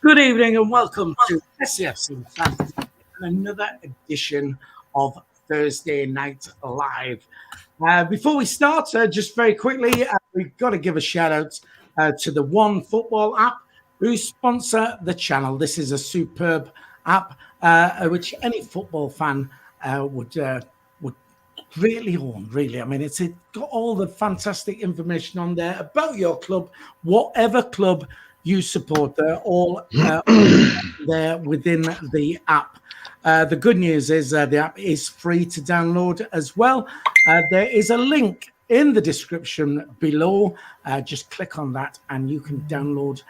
Good evening and welcome to SAFC Fan TV and another edition of Thursday Night Live. Before we start, just very quickly, we've got to give a shout out to the One Football app who sponsor the channel. This is a superb app which any football fan would greatly own, really. I mean, it's got all the fantastic information on there about your club, whatever club you support. They're all there within the app. The good news is the app is free to download as well. There is a link in the description below. Just click on that and you can download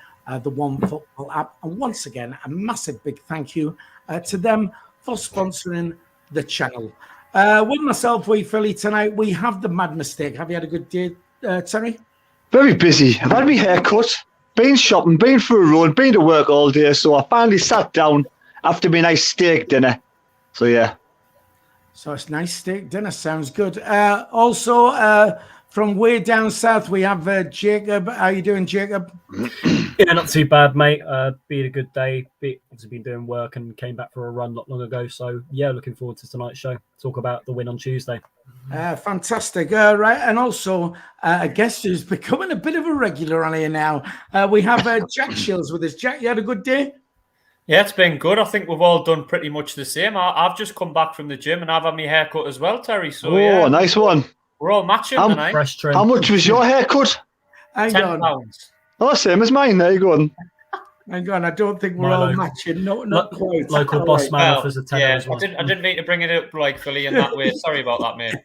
the One Football app. And once again, a massive big thank you to them for sponsoring the channel. With myself, Philly, tonight, we have the mad mistake. Have you had a good day, Terry? Very busy. I've had my hair cut, been shopping, been for a run, been to work all day, so I finally sat down after my nice steak dinner. So, yeah. So it's nice steak dinner. Sounds good. Also, from way down south, we have Jacob. How you doing, Jacob? Yeah, not too bad, mate. Been a good day. Obviously been doing work and came back for a run not long ago. So, yeah, looking forward to tonight's show. Talk about the win on Tuesday. Fantastic. Right. And also, a guest who's becoming a bit of a regular on here now. We have Jack Shields with us. Jack, you had a good day? Yeah, it's been good. I think we've all done pretty much the same. I've just come back from the gym and I've had my haircut as well, Terry. So, yeah, nice one. We're all matching tonight. Fresh trim. How much was your haircut? £10. Oh, same as mine. There you go. Hang on, I don't think we're all matching. Not quite. Local boss man offers a tenner as well. I didn't need to bring it up like Philly in that way. Sorry about that, mate.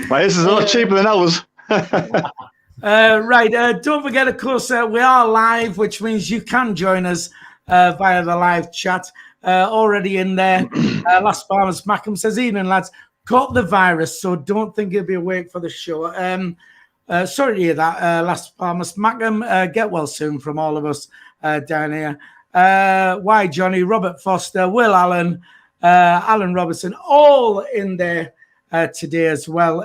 Well, this is a lot cheaper than ours. Right. Don't forget, of course, we are live, which means you can join us via the live chat. Already in there. Las Palmas Mackham says, evening, lads. Got the virus, so don't think he'll be awake for the show. Sorry to hear that, Las Palmas Mackham. Get well soon from all of us down here. Why, Johnny, Robert Foster, Will Allen, Alan Robertson, all in there today as well.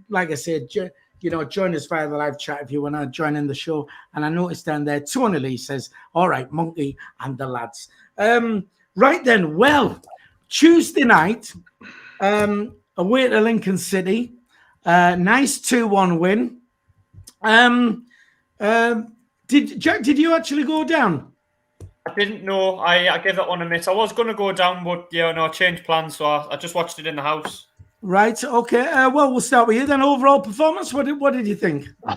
Like I said, join us via the live chat if you want to join in the show. And I noticed down there, Tony Lee says, all right, Monkey and the lads. Right then, well, Tuesday night, away to Lincoln City, nice 2-1 win. Did you actually go down? I didn't know. I gave that one a miss. I was going to go down, but I changed plans, so I just watched it in the house. Right. Okay. Well, we'll start with you then. Overall performance. What did you think? I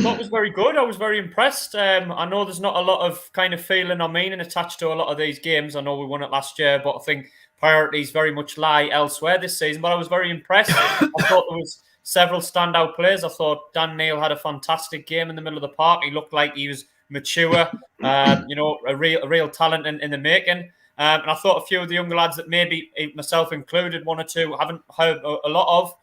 thought it was very good. I was very impressed. I know there's not a lot of kind of feeling or meaning attached to a lot of these games. I know we won it last year, but I think priorities very much lie elsewhere this season. But I was very impressed. I thought there was several standout players. I thought Dan Neil had a fantastic game in the middle of the park. He looked like he was mature, a real talent in the making. And I thought a few of the younger lads that maybe, myself included, one or two, haven't heard a lot of,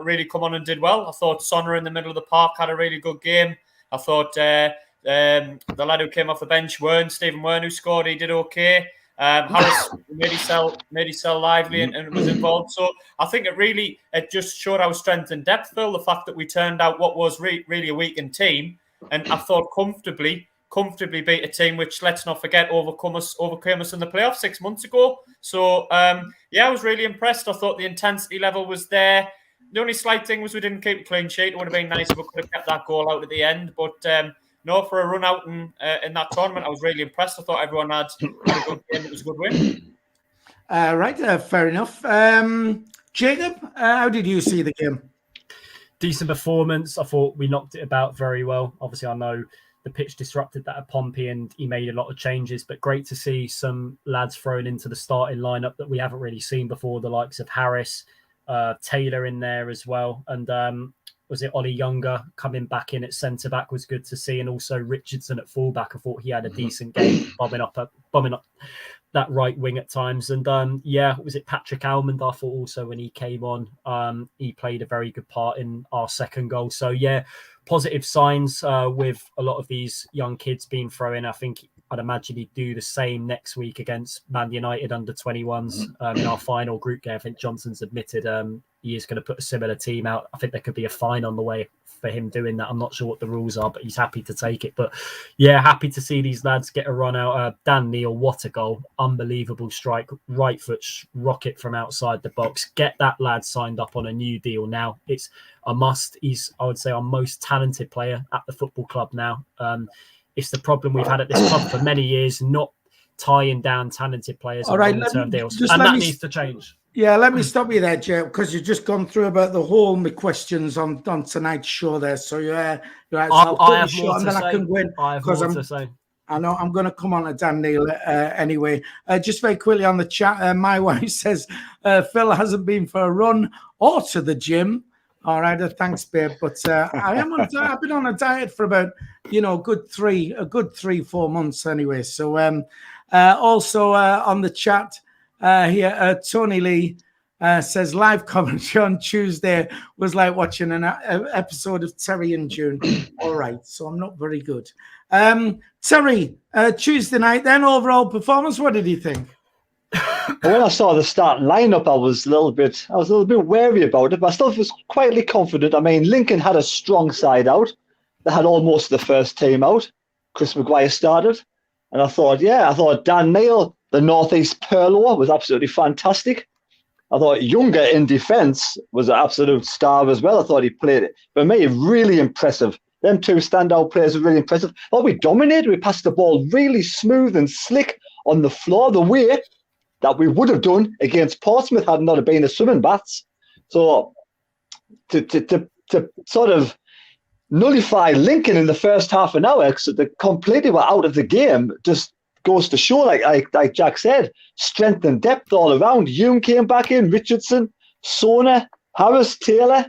really come on and did well. I thought Sonner in the middle of the park had a really good game. I thought the lad who came off the bench, Stephen Wern, who scored, he did okay. Harris made himself lively and was involved. So I think it just showed our strength and depth, Phil, the fact that we turned out what was really a weakened team. And I thought comfortably beat a team which, let's not forget, overcame us in the playoffs 6 months ago. So, I was really impressed. I thought the intensity level was there. The only slight thing was we didn't keep a clean sheet. It would have been nice if we could have kept that goal out at the end. But no, for a run out in that tournament, I was really impressed. I thought everyone had a good game. It was a good win. Right, fair enough. Jacob, how did you see the game? Decent performance. I thought we knocked it about very well. Obviously, I know the pitch disrupted that at Pompey and he made a lot of changes, but great to see some lads thrown into the starting lineup that we haven't really seen before, the likes of Harris, Taylor in there as well. And was it Ollie Younger coming back in at centre-back was good to see. And also Richardson at full-back. I thought he had a decent game, bombing up that right wing at times. And was it Patrick Almond? I thought also when he came on, he played a very good part in our second goal. So positive signs with a lot of these young kids being thrown in. I think I'd imagine he'd do the same next week against Man United under 21s in our final group game. I think Johnson's admitted he is going to put a similar team out. I think there could be a fine on the way for him doing that. I'm not sure what the rules are, but he's happy to take it. But yeah, happy to see these lads get a run out. Dan Neil, what a goal. Unbelievable strike. Right foot rocket from outside the box. Get that lad signed up on a new deal now. It's a must. He's, I would say, our most talented player at the football club now. It's the problem we've had at this club for many years, not tying down talented players on long-term deals. And that needs to change. Yeah, let me stop you there, Jay, because you've just gone through about the whole my questions on tonight's show there. So you're right. So I have more to say. I can win. I have more to say. I know I'm going to come on to Dan Neil anyway. Just very quickly on the chat, my wife says Phil hasn't been for a run or to the gym. All right, thanks, babe. But I've been on a diet for about a good 3-4 months anyway. So also on the chat. Here, Tony Lee says live commentary on Tuesday was like watching an episode of Terry and June. All right, so I'm not very good. Terry, Tuesday night, then overall performance, what did you think? When I saw the starting lineup, I was a little bit wary about it, but I still was quietly confident. I mean, Lincoln had a strong side out. They had almost the first team out. Chris Maguire started, and I thought Dan Neil, the Northeast Perlo, was absolutely fantastic. I thought Younger in defence was an absolute star as well. I thought he played it. For me, really impressive. Them two standout players were really impressive. Oh, we dominated. We passed the ball really smooth and slick on the floor, the way that we would have done against Portsmouth had not been a swimming baths. So to sort of nullify Lincoln in the first half an hour, so they completely were out of the game, just goes to show, like Jack said, strength and depth all around. Hume came back in, Richardson, Sona, Harris, Taylor,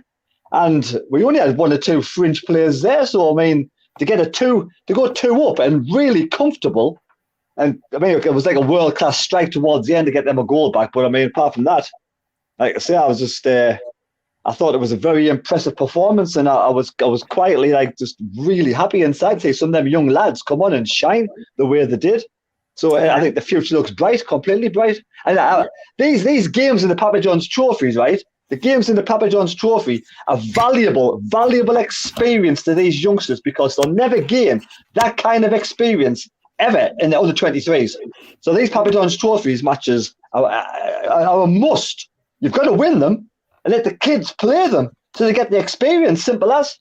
and we only had one or two fringe players there. So, I mean, to go 2 up and really comfortable, and I mean, it was like a world-class strike towards the end to get them a goal back. But I mean, apart from that, like I say, I was just, I thought it was a very impressive performance, and I was quietly just really happy inside to see some of them young lads come on and shine the way they did. So I think the future looks bright, completely bright. And these games in the Papa John's trophies, right? The games in the Papa John's trophy are valuable experience to these youngsters, because they'll never gain that kind of experience ever in the under 23s. So these Papa John's trophies matches are a must. You've got to win them and let the kids play them so they get the experience. Simple as.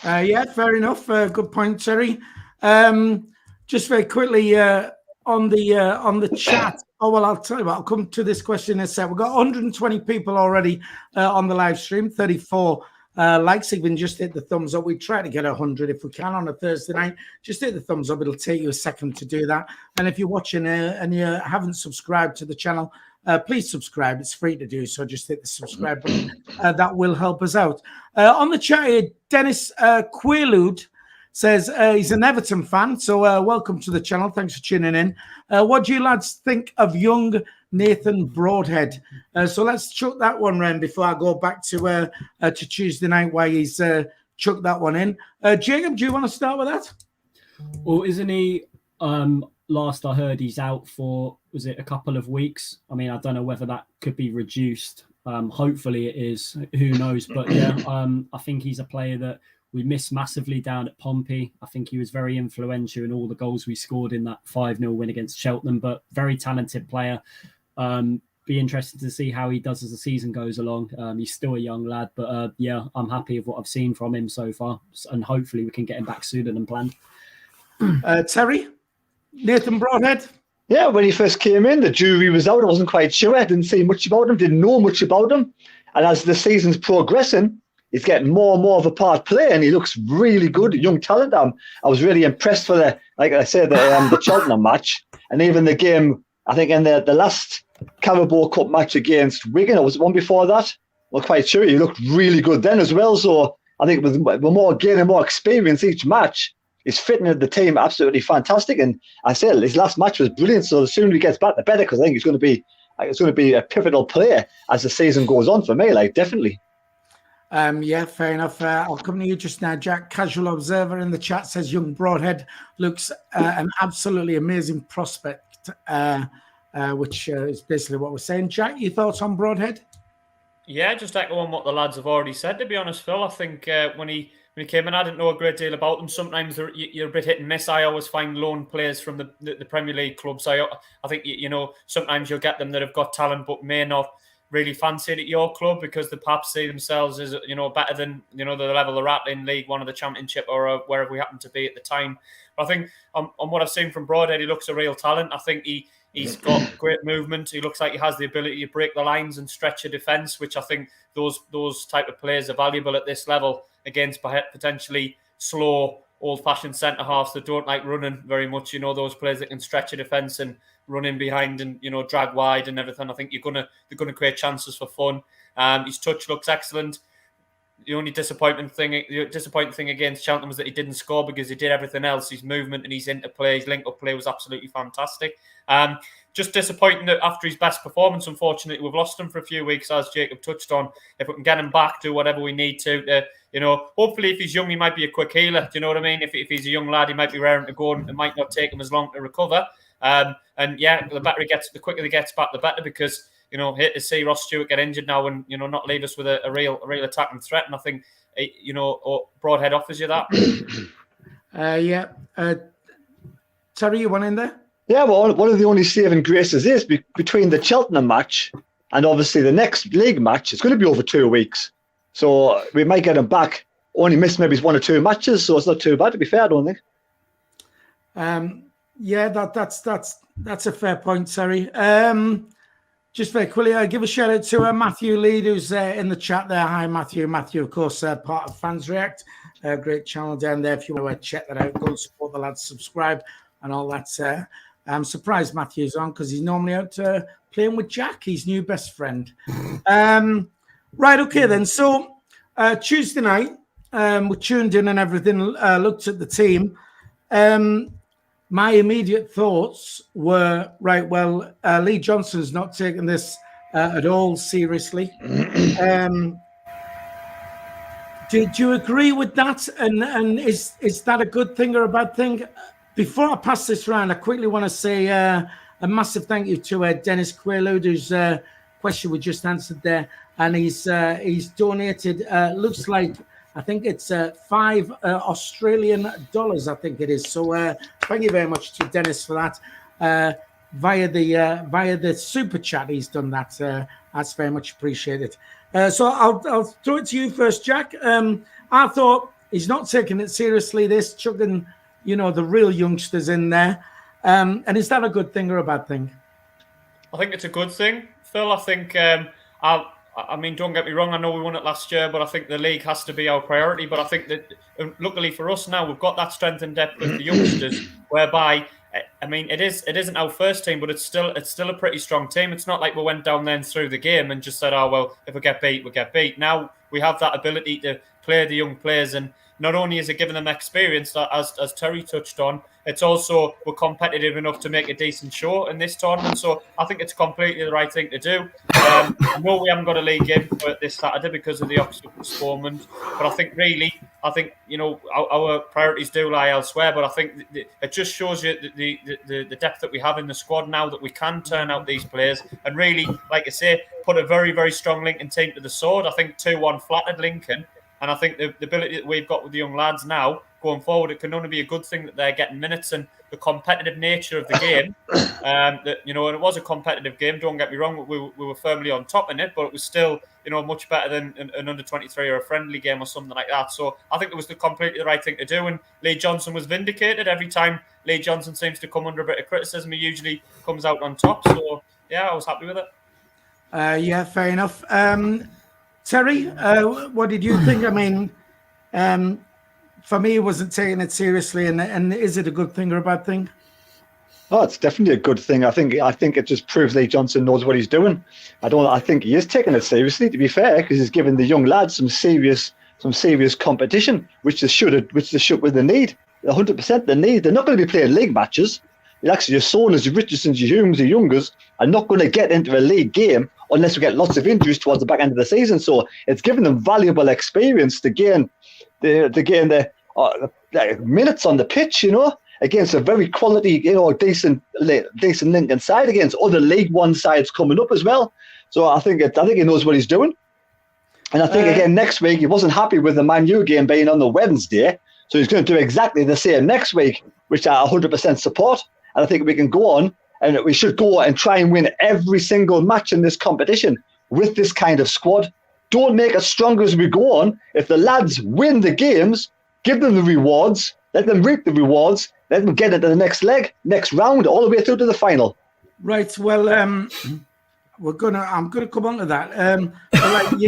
Yeah, fair enough. Good point, Terry. Just very quickly on the chat. Oh, well, I'll tell you what, I'll come to this question in a sec. We've got 120 people already on the live stream, 34 likes. Even just hit the thumbs up. We try to get 100 if we can on a Thursday night. Just hit the thumbs up. It'll take you a second to do that. And if you're watching and you haven't subscribed to the channel, please subscribe. It's free to do, so just hit the subscribe button. That will help us out. On the chat here, Dennis Quaalude says he's an Everton fan, so welcome to the channel. Thanks for tuning in. What do you lads think of young Nathan Broadhead? So let's chuck that one round before I go back to Tuesday night, where he's chucked that one in. Jacob, do you want to start with that? Well, isn't he, last I heard, he's out for, was it a couple of weeks? I mean, I don't know whether that could be reduced. Hopefully it is. Who knows? But yeah, I think he's a player that we missed massively down at Pompey. I think he was very influential in all the goals we scored in that 5-0 win against Cheltenham, but very talented player. Be interested to see how he does as the season goes along. He's still a young lad, but yeah, I'm happy with what I've seen from him so far, and hopefully we can get him back sooner than planned. Terry, Nathan Broadhead? Yeah, when he first came in, the jury was out. I wasn't quite sure. I didn't see much about him, didn't know much about him. And as the season's progressing, he's getting more and more of a part player, and he looks really good, young talent. I was really impressed for the Cheltenham match, and even the game, I think in the last Carabao Cup match against Wigan, or was it one before that? I'm not quite sure. He looked really good then as well. So I think with more gaining more experience each match, he's fitting in the team absolutely fantastic. And I said his last match was brilliant. So the sooner he gets back, the better, because I think he's going to be a pivotal player as the season goes on for me. Definitely. Yeah, fair enough. I'll come to you just now, Jack. Casual observer in the chat says young Broadhead looks an absolutely amazing prospect, which is basically what we're saying. Jack, your thoughts on Broadhead? Yeah, just echoing what the lads have already said, to be honest, Phil. I think when he came in, I didn't know a great deal about them. Sometimes you're a bit hit and miss. I always find loan players from the Premier League clubs. I think, sometimes you'll get them that have got talent but may not really fancy it at your club because they perhaps see themselves as, better than, the level they're at in League One or the Championship or wherever we happen to be at the time. But I think on what I've seen from Broadhead, he looks a real talent. I think he's got great movement. He looks like he has the ability to break the lines and stretch a defence, which I think those type of players are valuable at this level against potentially slow, old-fashioned centre-halves that don't like running very much. Those players that can stretch a defence and run in behind and, drag wide and everything. I think they're going to create chances for fun. His touch looks excellent. The only disappointing thing against Cheltenham was that he didn't score because he did everything else. His movement and his interplay, his link-up play was absolutely fantastic. Just disappointing that after his best performance, unfortunately, we've lost him for a few weeks, as Jacob touched on. If we can get him back, do whatever we need to hopefully if he's young, he might be a quick healer. Do you know what I mean? If he's a young lad, he might be raring to go and it might not take him as long to recover. The quicker he gets back, the better, because hate to see Ross Stewart get injured now and not leave us with a real attacking threat. And I think Broadhead offers you that. Terry, you want in there? Yeah, well, one of the only saving graces is between the Cheltenham match and obviously the next league match. It's going to be over 2 weeks, so we might get him back. Only missed maybe 1 or 2 matches, so it's not too bad, to be fair, I don't think. That's a fair point, Terry. Just very quickly, give a shout out to Matthew Lead, who's in the chat there. Hi, Matthew. Matthew, of course, part of Fans React. Great channel down there. If you want to check that out, go and support the lads, subscribe and all that. I'm surprised Matthew's on because he's normally out playing with Jack, his new best friend. Right, okay then. So Tuesday night, we tuned in and everything, looked at the team. My immediate thoughts were, right, well, Lee Johnson's not taking this at all seriously. Do you agree with that? And is that a good thing or a bad thing? Before I pass this round, I quickly want to say a massive thank you to Dennis Quaylood, whose question we just answered there. And he's donated, looks like, I think it's $5 Australian, I think it is. So thank you very much to Dennis for that. Via the super chat, he's done that. That's very much appreciated. So I'll throw it to you first, Jack. I thought he's not taking it seriously, this, chucking, the real youngsters in there. And is that a good thing or a bad thing? I think it's a good thing, Phil. I think, don't get me wrong, I know we won it last year, but I think the league has to be our priority. But I think that, luckily for us now, we've got that strength and depth with the youngsters, whereby, it isn't our first team, but it's still a pretty strong team. It's not like we went down there and through the game and just said, oh, well, if we get beat, we get beat. Now we have that ability to play the young players, and not only is it giving them experience, as Terry touched on, it's also we're competitive enough to make a decent show in this tournament. So I think it's completely the right thing to do. I know we haven't got a league game for this Saturday because of the Oxford postponement, but I think our priorities do lie elsewhere. But I think it just shows you the depth that we have in the squad now, that we can turn out these players and really, like I say, put a very, very strong Lincoln team to the sword. I think 2-1 flattered Lincoln. And I think the ability that we've got with the young lads now going forward, it can only be a good thing that they're getting minutes, and the competitive nature of the game. And it was a competitive game. Don't get me wrong, we were firmly on top in it, but it was still, much better than an under-23 or a friendly game or something like that. So I think it was completely the right thing to do. And Lee Johnson was vindicated. Every time Lee Johnson seems to come under a bit of criticism, he usually comes out on top. So yeah, I was happy with it. Fair enough. Terry, what did you think? For me, it wasn't taking it seriously, and is it a good thing or a bad thing? Oh, it's definitely a good thing. I think it just proves Lee Johnson knows what he's doing. I think he is taking it seriously, to be fair, because he's giving the young lads some serious competition, which they should with the need. 100% the need. They're not going to be playing league matches. Actually, your Soners, your Richardsons, your Humes, your Youngers are not going to get into a league game unless we get lots of injuries towards the back end of the season. So it's giving them valuable experience to gain the minutes on the pitch, against a very quality, decent Lincoln side, against other League One sides coming up as well. So I think he knows what he's doing. And I think, again, next week, he wasn't happy with the Man U game being on the Wednesday. So he's going to do exactly the same next week, which I 100% support. And I think we can go on, and we should go and try and win every single match in this competition with this kind of squad. Don't make us stronger as we go on. If the lads win the games, give them the rewards, let them reap the rewards, let them get into the next leg, next round, all the way through to the final. Right. Well, I'm gonna come on to that. Like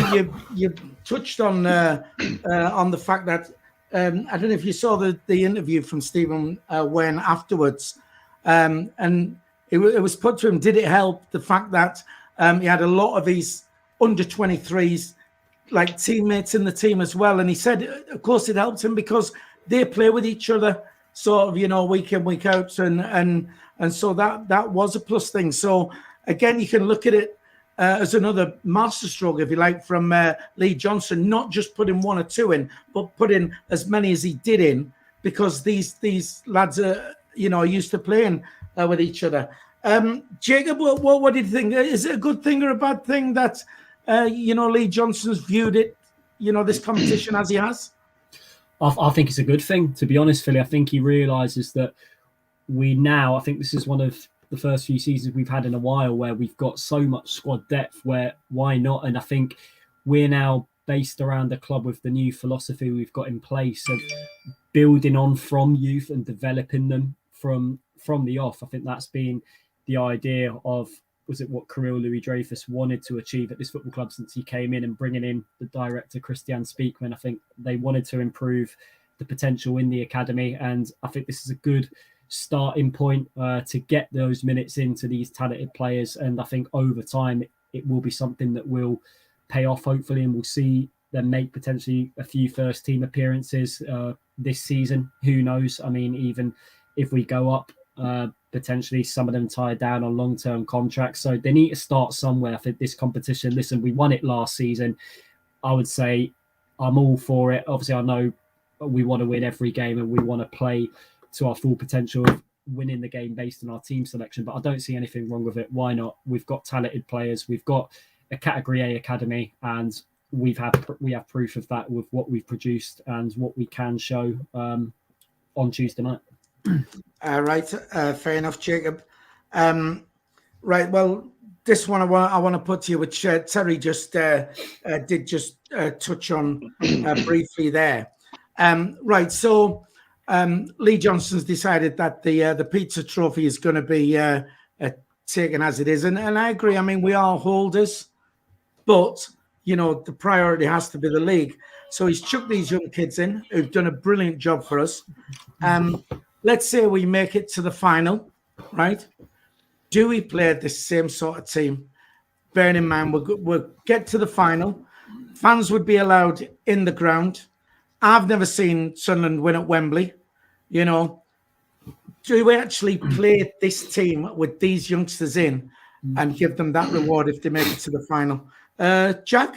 you touched on the fact that I don't know if you saw the interview from Stephen Wen afterwards, and it was put to him, did it help the fact that he had a lot of these under 23s like teammates in the team as well? And he said, of course, it helped him because they play with each other, sort of, week in, week out, and so that was a plus thing. So again, you can look at it as another masterstroke, if you like, from Lee Johnson, not just putting one or two in, but putting as many as he did in, because these lads are, used to playing with each other. Jacob, what did you think? Is it a good thing or a bad thing that, Lee Johnson's viewed it, this competition as he has? I think it's a good thing, to be honest, Philly. I think he realises that I think this is one of the first few seasons we've had in a while where we've got so much squad depth, where why not? And I think we're now based around the club with the new philosophy we've got in place of building on from youth and developing them from the off. I think that's been the idea of, was it what Kirill Louis-Dreyfus wanted to achieve at this football club since he came in, and bringing in the director, Christian Speakman. I think they wanted to improve the potential in the academy. And I think this is a good starting point to get those minutes into these talented players. And I think over time, it will be something that will pay off, hopefully, and we'll see them make potentially a few first team appearances this season. Who knows? I mean, even if we go up, potentially some of them tied down on long-term contracts. So they need to start somewhere for this competition. Listen, we won it last season. I would say I'm all for it. Obviously, I know we want to win every game and we want to play to our full potential of winning the game based on our team selection, but I don't see anything wrong with it. Why not? We've got talented players. We've got a Category A academy, and we have proof of that with what we've produced and what we can show on Tuesday night. Right, fair enough, Jacob. Right, well, this one I want to put to you, which Terry just did touch on briefly there. Right, so Lee Johnson's decided that the pizza trophy is going to be taken as it is, and I agree. I mean, we are holders, but the priority has to be the league. So he's chucked these young kids in who've done a brilliant job for us. Let's say we make it to the final, right? Do we play the same sort of team? Bearing in mind, we'll get to the final. Fans would be allowed in the ground. I've never seen Sunderland win at Wembley. Do we actually play this team with these youngsters in and give them that reward if they make it to the final? Jack?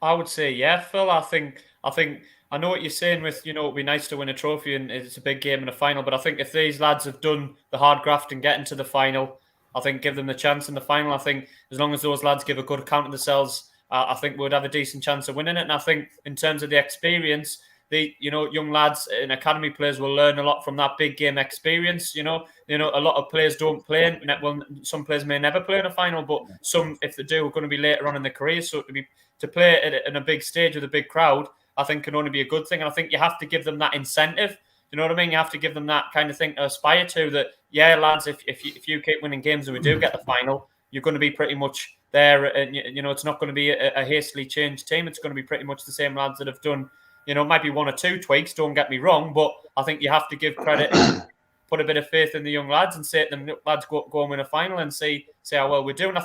I would say, yeah, Phil. I think I know what you're saying with, it'd be nice to win a trophy and it's a big game in a final, but I think if these lads have done the hard graft and getting to the final, I think give them the chance in the final. I think as long as those lads give a good account of themselves, I think we'd have a decent chance of winning it. And I think in terms of the experience, the young lads and academy players will learn a lot from that big game experience. A lot of players don't play. Well, some players may never play in a final, but some, if they do, are going to be later on in their careers. So to play in a big stage with a big crowd, I think can only be a good thing. And I think you have to give them that incentive. You know what I mean? You have to give them that kind of thing to aspire to, that, yeah, lads, if you keep winning games and we do get the final, you're going to be pretty much there. And, it's not going to be a hastily changed team. It's going to be pretty much the same lads that have done, it might be one or two tweaks, don't get me wrong, but I think you have to give credit, put a bit of faith in the young lads and say to them, lads, go and win a final and see how well we're doing.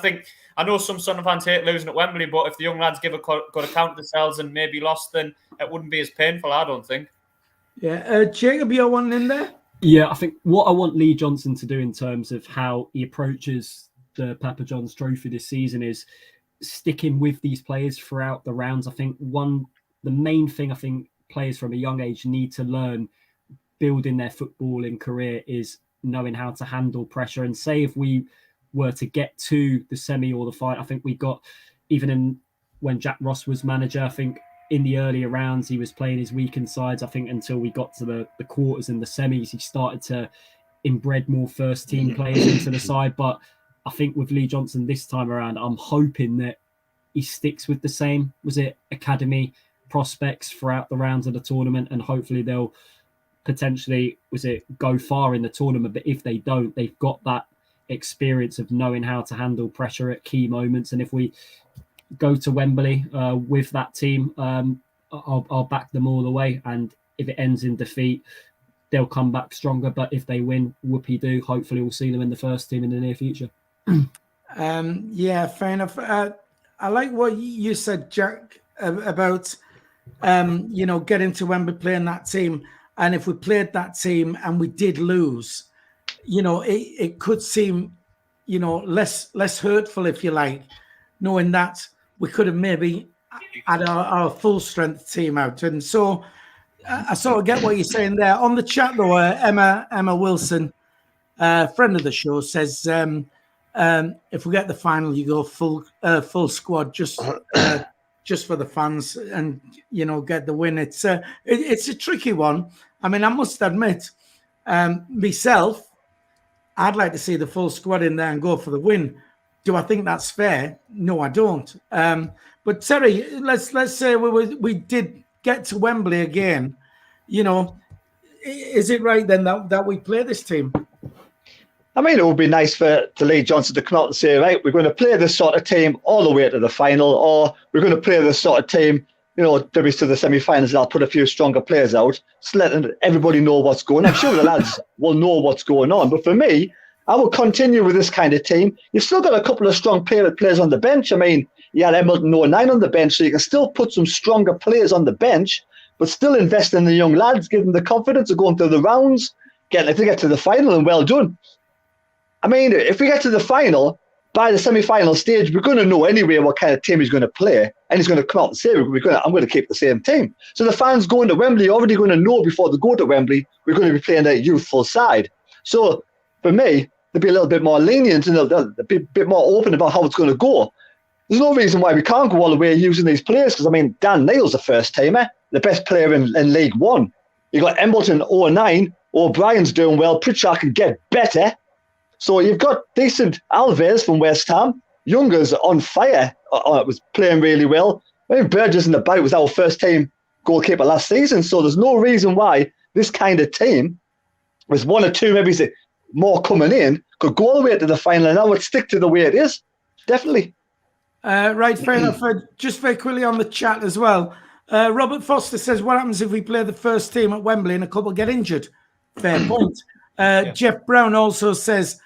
I know some Sunderland fans hate losing at Wembley, but if the young lads give a good account of themselves and maybe lost, then it wouldn't be as painful, I don't think. Yeah. Jacob, you're one in there? Yeah, I think what I want Lee Johnson to do in terms of how he approaches the Papa John's Trophy this season is sticking with these players throughout the rounds. I think the main thing I think players from a young age need to learn building their footballing career is knowing how to handle pressure. And say if we were to get to the semi or the final, I think we got, even in when Jack Ross was manager. I think in the earlier rounds, he was playing his weakened sides. I think until we got to the quarters and the semis, he started to inbred more first team players into the side. But I think with Lee Johnson this time around, I'm hoping that he sticks with the same, academy prospects throughout the rounds of the tournament, and hopefully they'll potentially go far in the tournament. But if they don't, they've got that experience of knowing how to handle pressure at key moments. And if we go to Wembley with that team, I'll back them all the way. And if it ends in defeat, they'll come back stronger. But if they win, whoopie-doo. Hopefully we'll see them in the first team in the near future. Yeah, fair enough. I like what you said, Jack, about getting to Wembley, playing that team. And if we played that team and we did lose, it could seem, less hurtful, if you like, knowing that we could have maybe had our full strength team out. And so I sort of get what you're saying there. On the chat, though, Emma Wilson, friend of the show, says, if we get the final, you go full squad just for the fans and, get the win. It's a tricky one. I mean, I must admit, myself, I'd like to see the full squad in there and go for the win. Do I think that's fair? No, I don't. But Terry, let's say we did get to Wembley again. Is it right then that we play this team? I mean, it would be nice for Lee Johnson to come out and say, right, we're going to play this sort of team all the way to the final, or we're going to play this sort of team, maybe to the semi-finals, and I'll put a few stronger players out, just letting everybody know what's going on. I'm sure the lads will know what's going on. But for me, I will continue with this kind of team. You've still got a couple of strong players on the bench. I mean, you had Embleton 09 on the bench, so you can still put some stronger players on the bench, but still invest in the young lads, give them the confidence of going through the rounds, if they get to the final, and well done. I mean, if we get to the final, by the semi-final stage, we're going to know anyway what kind of team he's going to play, and he's going to come out and say, I'm going to keep the same team. So the fans going to Wembley are already going to know before they go to Wembley, we're going to be playing a youthful side. So for me, they'll be a little bit more lenient and they'll be a bit more open about how it's going to go. There's no reason why we can't go all the way using these players, because, I mean, Dan Neil's a first-timer, the best player in League One. You've got Embleton 09, O'Brien's doing well, Pritchard can get better. So you've got decent Alves from West Ham. Younger's on fire, was playing really well. I mean, Burgess in the bout was our first-team goalkeeper last season, so there's no reason why this kind of team, with one or two maybe more coming in, could go all the way to the final, and I would stick to the way it is. Definitely. Right, fair enough. Just very quickly on the chat as well. Robert Foster says, what happens if we play the first team at Wembley and a couple get injured? Fair point. Jeff Brown also says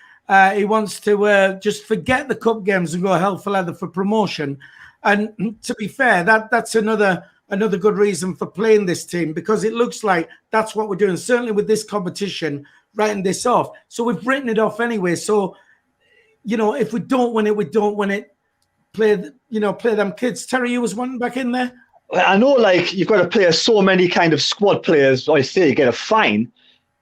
he wants to just forget the cup games and go hell for leather for promotion. And to be fair, that's another good reason for playing this team, because it looks like that's what we're doing, certainly with this competition, writing this off. So we've written it off anyway. So, if we don't win it, we don't win it. Play them kids. Terry, you was wanting back in there? I know, you've got to play so many kind of squad players, I say you get a fine.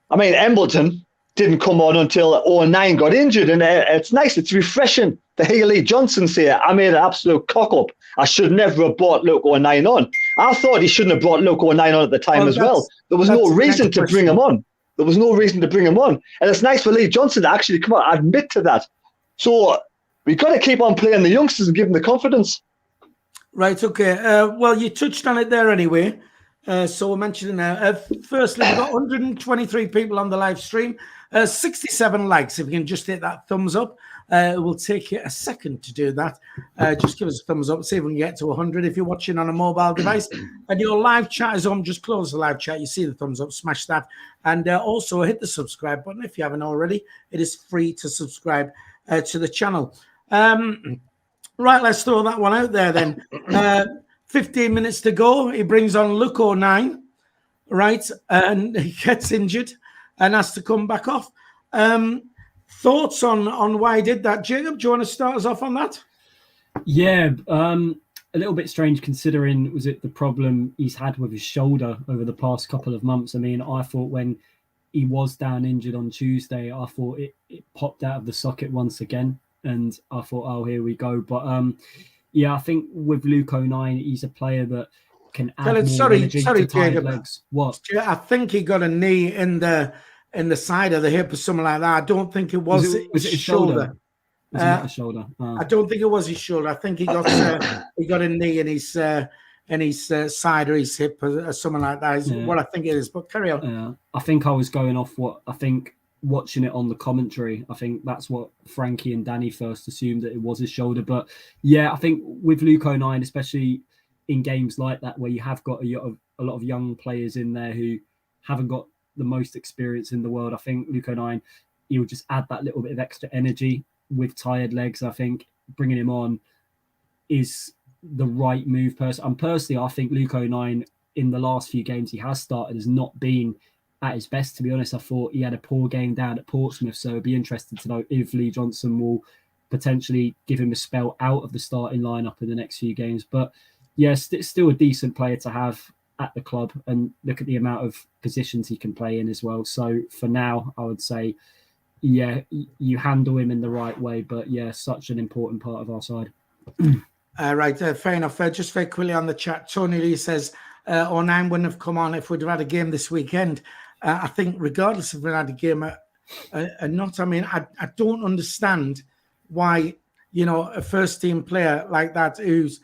I mean, Embleton didn't come on until 09 got injured, and it's nice, it's refreshing to hear Lee Johnson say, I made an absolute cock-up. I should never have brought Luke 09 on. I thought he shouldn't have brought Luke 09 on at the time as well. There was no reason to bring him on. There was no reason to bring him on. And it's nice for Lee Johnson to actually come out and admit to that. So we've got to keep on playing the youngsters and give them the confidence. Right, okay. Well, you touched on it there anyway. So we're mentioning firstly, we've got 123 people on the live stream, 67 likes. If you can just hit that thumbs up, it will take you a second to do that. Just give us a thumbs up, see if we can get to 100. If you're watching on a mobile device and your live chat is on, just close the live chat. You see the thumbs up, smash that. And also hit the subscribe button if you haven't already. It is free to subscribe to the channel. Right, let's throw that one out there then. 15 minutes to go. He brings on Luke 09, right? And he gets injured and has to come back off. Thoughts on why he did that? Jacob, do you want to start us off on that? Yeah, a little bit strange considering, was it the problem he's had with his shoulder over the past couple of months? I mean, I thought when he was down injured on Tuesday, I thought it popped out of the socket once again. And I thought, oh, here we go. But Yeah, I think with Luke O'Nien, he's a player that can add more Sorry, energy to tired Jacob. legs. What? I think he got a knee in the side of the hip or something like that. I don't think it was it his shoulder? Was it not his shoulder? I don't think it was his shoulder. I think he got a knee in his side or his hip or something like that. Is what I think it is. But carry on. I think I was going off what I think. Watching it on the commentary, I think that's what Frankie and Danny first assumed, that it was his shoulder. But yeah, I think with Luke O'Nien, especially in games like that where you have got a lot of young players in there who haven't got the most experience in the world, I think Luke O'Nien, he'll just add that little bit of extra energy with tired legs. I think bringing him on is the right move. Personally, I think Luke O'Nien in the last few games he has started has not been at his best, to be honest. I thought he had a poor game down at Portsmouth, so it'd be interesting to know if Lee Johnson will potentially give him a spell out of the starting lineup in the next few games. But yes, it's still a decent player to have at the club, and look at the amount of positions he can play in as well. So for now, I would say, yeah, you handle him in the right way. But yeah, such an important part of our side. Right, fair enough. Just very quickly on the chat, Tony Lee says, O'Nien wouldn't have come on if we'd have had a game this weekend. I think regardless if we had a game or not, I mean, I don't understand why, a first team player like that who's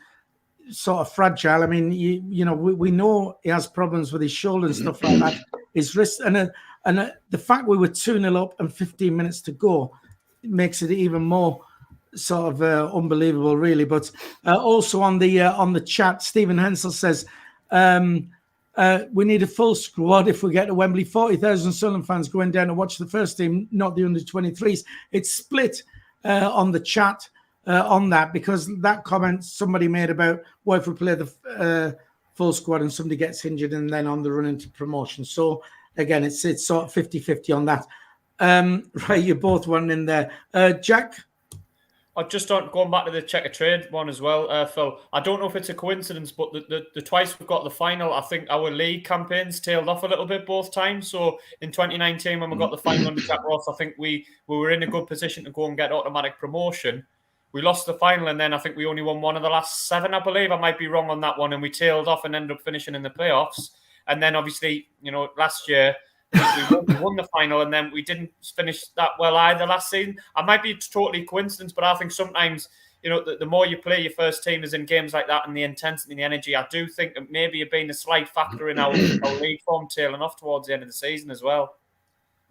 sort of fragile. I mean, we know he has problems with his shoulder and stuff like that, his wrist. And the fact we were 2-0 up and 15 minutes to go makes it even more sort of unbelievable, really. But also on the chat, Stephen Hensel says, we need a full squad if we get to Wembley. 40,000 Sunderland fans going down to watch the first team, not the under-23s. It's split on the chat on that, because that comment somebody made about, what if we play the full squad and somebody gets injured and then on the run into promotion. So again, it's sort of 50-50 on that. Right, you're both one in there. Jack? I've just going back to the checker trade one as well, Phil. I don't know if it's a coincidence, but the twice we've got the final, I think our league campaigns tailed off a little bit both times. So in 2019, when we got the final under Jack Ross, I think we were in a good position to go and get automatic promotion. We lost the final, and then I think we only won one of the last 7, I believe. I might be wrong on that one, and we tailed off and ended up finishing in the playoffs. And then obviously, last year, we won the final, and then we didn't finish that well either last season. I might be totally coincidence, but I think sometimes, the more you play your first team is in games like that, and the intensity and the energy, I do think that maybe it being a slight factor in our league form tailing off towards the end of the season as well.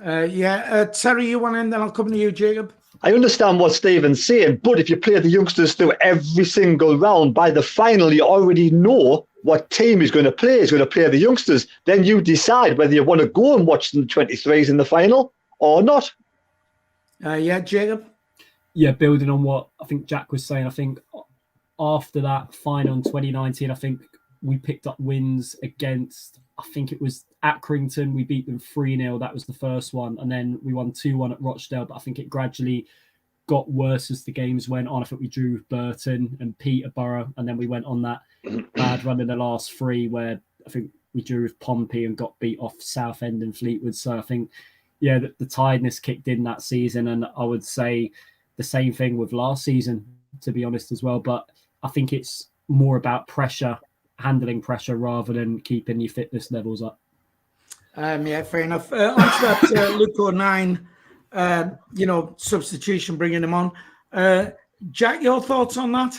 Terry, you want in, then I'll come to you, Jacob. I understand what Stephen's saying, but if you play the youngsters through every single round, by the final, you already know what team is going to play the youngsters. Then you decide whether you want to go and watch the 23s in the final or not. Jacob? Yeah, building on what I think Jack was saying, I think after that final in 2019, I think we picked up wins against, I think it was Accrington. We beat them 3-0. That was the first one. And then we won 2-1 at Rochdale. But I think it gradually got worse as the games went on. I think we drew with Burton and Peterborough. And then we went on that bad run in the last 3 where I think we drew with Pompey and got beat off Southend and Fleetwood. So I think, the tiredness kicked in that season. And I would say the same thing with last season, to be honest, as well. But I think it's more about pressure, handling pressure, rather than keeping your fitness levels up. Fair enough. On to that Luke O'Nien, substitution, bringing him on. Jack, your thoughts on that?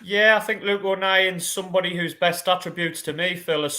Yeah, I think Luke O'Nien's somebody whose best attributes to me, Phil, is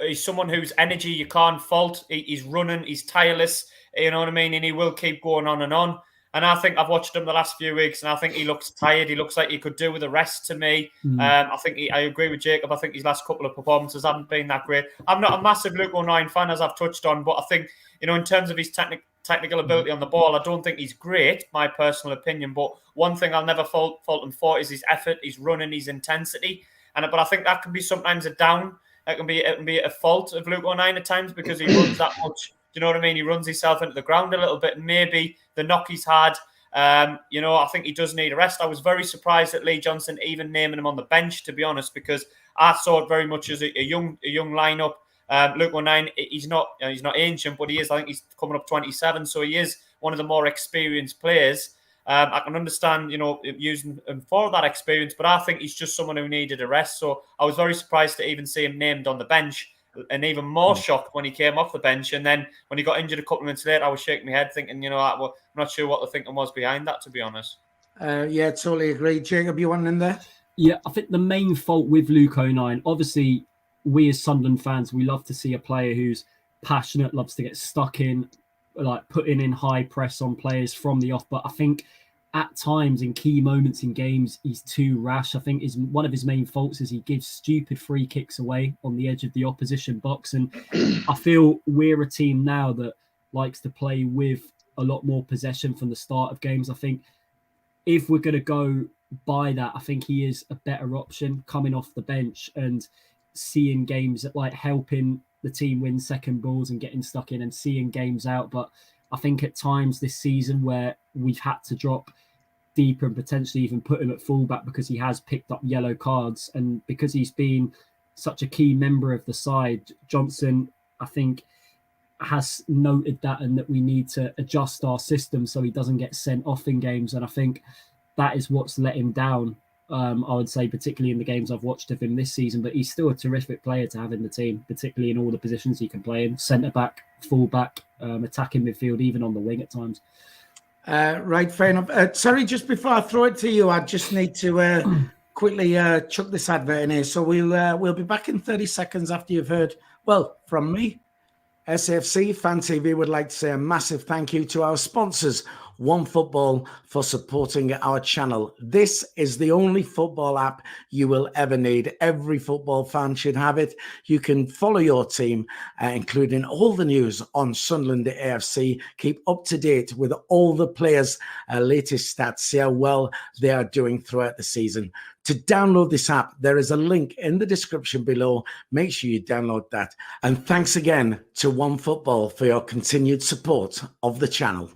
he's someone whose energy you can't fault. He's running, he's tireless, you know what I mean? And he will keep going on and on. And I think I've watched him the last few weeks, and I think he looks tired. He looks like he could do with the rest to me. I agree with Jacob. I think his last couple of performances haven't been that great. I'm not a massive Luke O'Nien fan, as I've touched on, but I think, in terms of his technical ability on the ball, I don't think he's great, my personal opinion. But one thing I'll never fault him for is his effort, his running, his intensity. But I think that can be sometimes a down. It can be a fault of Luke O'Nien at times, because he runs that much. You know what I mean? He runs himself into the ground a little bit, and maybe the knock he's had, I think he does need a rest. I was very surprised at Lee Johnson even naming him on the bench, to be honest, because I saw it very much as a young lineup. Luke O'Nien, he's not ancient, but he is. I think he's coming up 27, so he is one of the more experienced players. I can understand, using him for that experience, but I think he's just someone who needed a rest. So I was very surprised to even see him named on the bench, and even more shocked when he came off the bench. And then when he got injured a couple of minutes later, I was shaking my head thinking, I'm not sure what the thinking was behind that, to be honest. Yeah, totally agree. Jacob, you want in there? Yeah, I think the main fault with Luke O'Nien, obviously, we as Sunderland fans, we love to see a player who's passionate, loves to get stuck in, like putting in high press on players from the off. But I think at times in key moments in games, he's too rash. I think one of his main faults is he gives stupid free kicks away on the edge of the opposition box. And I feel we're a team now that likes to play with a lot more possession from the start of games. I think if we're going to go by that, I think he is a better option coming off the bench and seeing games like helping the team win second balls and getting stuck in and seeing games out. But I think at times this season where we've had to drop deeper and potentially even put him at fullback because he has picked up yellow cards and because he's been such a key member of the side, Johnson, I think, has noted that and that we need to adjust our system so he doesn't get sent off in games. And I think that is what's let him down, I would say, particularly in the games I've watched of him this season. But he's still a terrific player to have in the team, particularly in all the positions he can play in. Centre-back, full-back, attacking midfield, even on the wing at times. Right, fair enough. Sorry, just before I throw it to you, I just need to quickly chuck this advert in here. So we'll be back in 30 seconds after you've heard, from me. SAFC Fan TV would like to say a massive thank you to our sponsors, OneFootball, for supporting our channel. This is the only football app you will ever need. Every football fan should have it. You can follow your team, including all the news on Sunderland AFC. Keep up to date with all the players' latest stats. See how well they are doing throughout the season. To download this app, there is a link in the description below. Make sure you download that. And thanks again to OneFootball for your continued support of the channel.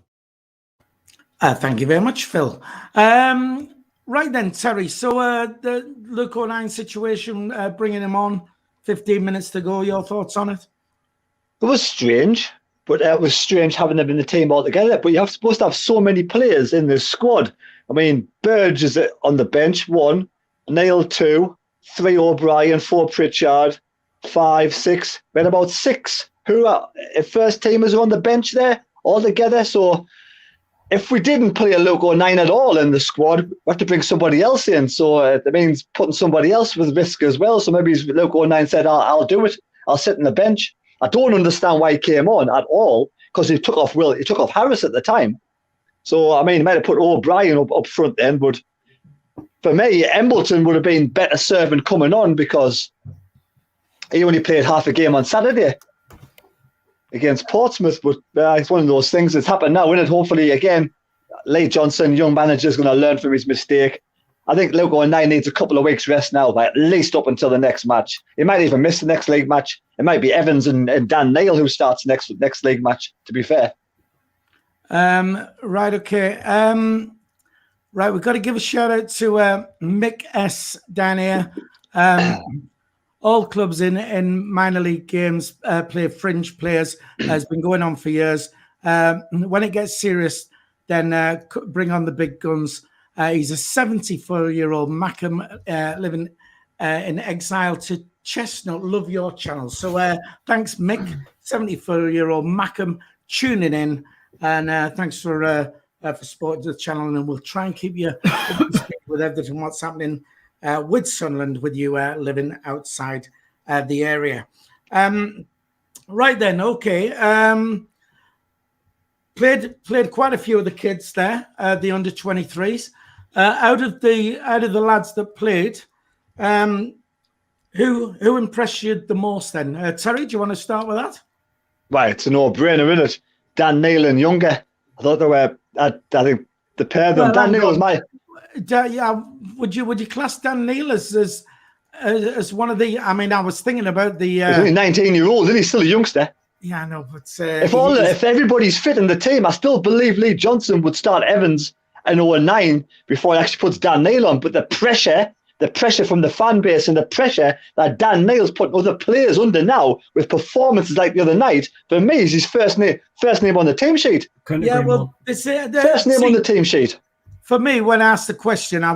Thank you very much, Phil. Right then, Terry. So the Luke O'Nien situation, bringing him on, 15 minutes to go. Your thoughts on it? It was strange, but it was strange having them in the team altogether. But you're supposed to have so many players in this squad. I mean, Burge is on the bench, 1, Neil 2, 3 O'Brien, 4 Pritchard, 5, 6. We had about 6 who are first teamers on the bench there altogether. So if we didn't play a Luke O'Nien at all in the squad, we have to bring somebody else in. So that means putting somebody else with risk as well. So maybe Luke O'Nien said, I'll do it. I'll sit on the bench. I don't understand why he came on at all because he took off Harris at the time. So, I mean, he might have put O'Brien up front then, but for me, Embleton would have been better served in coming on because he only played half a game on Saturday against Portsmouth. But it's one of those things that's happened now, isn't it? Hopefully, again, Lee Johnson, young manager, is going to learn from his mistake. I think Luke O'Nien needs a couple of weeks rest now, but at least up until the next match. He might even miss the next league match. It might be Evans and Dan Neil who starts next league match, to be fair. Right, okay. Right, we've got to give a shout out to Mick S down here. All clubs in minor league games play fringe players. Has been going on for years. When it gets serious, then bring on the big guns. He's a 74-year-old Mackham living in exile to Chestnut. Love your channel. So thanks, Mick, 74-year-old Mackham, tuning in. And thanks for supporting the channel. And we'll try and keep you up to speed with everything what's happening with Sunderland, with you living outside the area. Right then, okay. Played quite a few of the kids there, the under 23s. Out of the lads that played, who impressed you the most? Then, Terry, do you want to start with that? Right, it's a no-brainer, isn't it? Dan Neil and Younger. I thought they were. I think the pair of them. Well, Dan Neil was my. Yeah, would you class Dan Neil as one of the? I mean, I was thinking about the. He's only 19-year-old, isn't he? Still a youngster. Yeah, I know, but if everybody's fit in the team, I still believe Lee Johnson would start Evans and O'Nien before he actually puts Dan Neil on. But the pressure from the fan base and the pressure that Dan Neil's putting other players under now with performances like the other night, for me, is his first name on the team sheet. Yeah, well, first name on the team sheet. for me, when I asked the question, I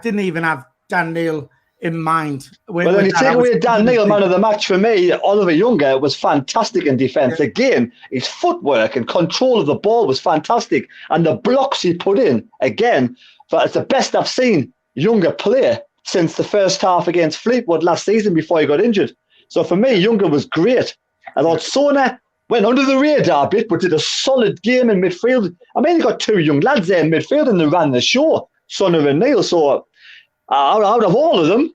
didn't even have Dan Neil in mind. Well, then you take away Dan Neil, man of the match for me. Oliver Younger was fantastic in defence. Yeah. Again, his footwork and control of the ball was fantastic. And the blocks he put in, again, it's the best I've seen Younger play since the first half against Fleetwood last season before he got injured. So for me, Younger was great. I thought Sona went under the radar a bit, but did a solid game in midfield. I mean, he got two young lads there in midfield and they ran the show, Sona and Neil. So out of all of them,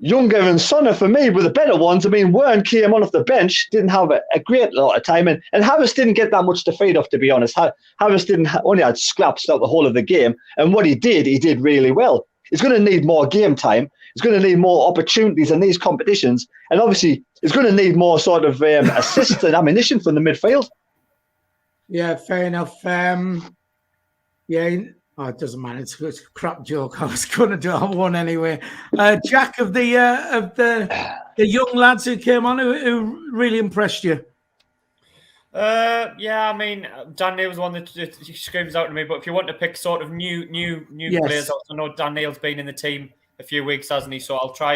Younger and Sonner, for me, were the better ones. I mean, Wern came on off the bench, didn't have a great lot of time, and Harris didn't get that much to feed off, to be honest. Harris only had scraps throughout the whole of the game, and what he did really well. He's going to need more game time. He's going to need more opportunities in these competitions, and obviously, he's going to need more sort of assists and ammunition from the midfield. Yeah, fair enough. It doesn't matter. It's a crap joke. I was going to do one anyway. Jack, of the young lads who came on, who really impressed you? I mean, Dan Neil was one that screams out to me. But if you want to pick sort of new players, I know Dan Neil's been in the team a few weeks, hasn't he? So I'll try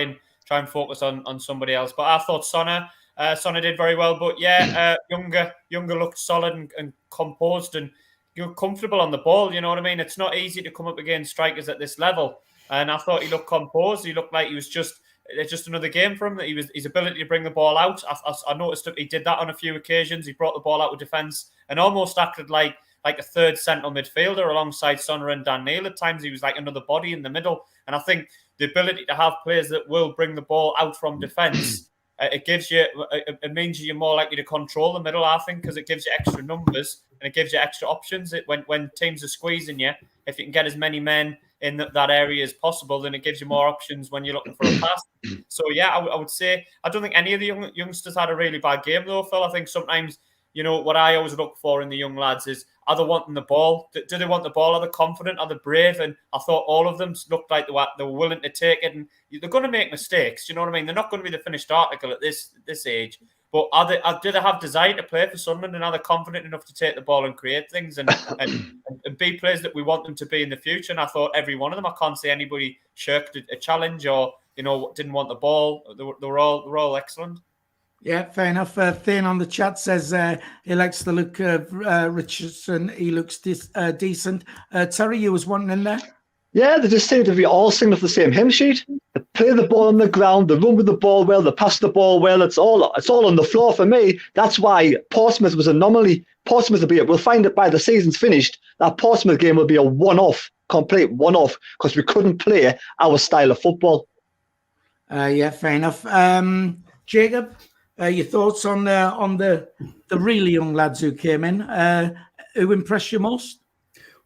and focus on somebody else. But I thought Sonner did very well. But Younger looked solid and composed and you're comfortable on the ball, you know what I mean? It's not easy to come up against strikers at this level. And I thought he looked composed. He looked like he was just another game for him. That his ability to bring the ball out. I noticed that he did that on a few occasions. He brought the ball out with defence and almost acted like a third central midfielder alongside Sonner and Dan Neil. At times he was like another body in the middle. And I think the ability to have players that will bring the ball out from defence, it means you're more likely to control the middle, I think, because it gives you extra numbers and it gives you extra options. When teams are squeezing you, if you can get as many men in that area as possible, then it gives you more options when you're looking for a pass. So, I would say, I don't think any of the youngsters had a really bad game, though, Phil. I think sometimes, what I always look for in the young lads is, are they wanting the ball? Do they want the ball? Are they confident? Are they brave? And I thought all of them looked like they were willing to take it. And they're going to make mistakes. You know what I mean? They're not going to be the finished article at this age. But do they have desire to play for Sunderland? And are they confident enough to take the ball and create things and be players that we want them to be in the future? And I thought every one of them. I can't say anybody shirked a challenge or didn't want the ball. They were all excellent. Yeah, fair enough. Thane on the chat says he likes the look of Richardson. He looks decent. Terry, you was wanting in there? Yeah, they just seem to be all singing off the same hymn sheet. They play the ball on the ground, they run with the ball well, they pass the ball well. It's all on the floor for me. That's why Portsmouth was an anomaly. Portsmouth will be it. We'll find it by the season's finished. That Portsmouth game will be a one-off, complete one-off, because we couldn't play our style of football. Yeah, fair enough. Jacob? Your thoughts on the really young lads who came in? Who impressed you most?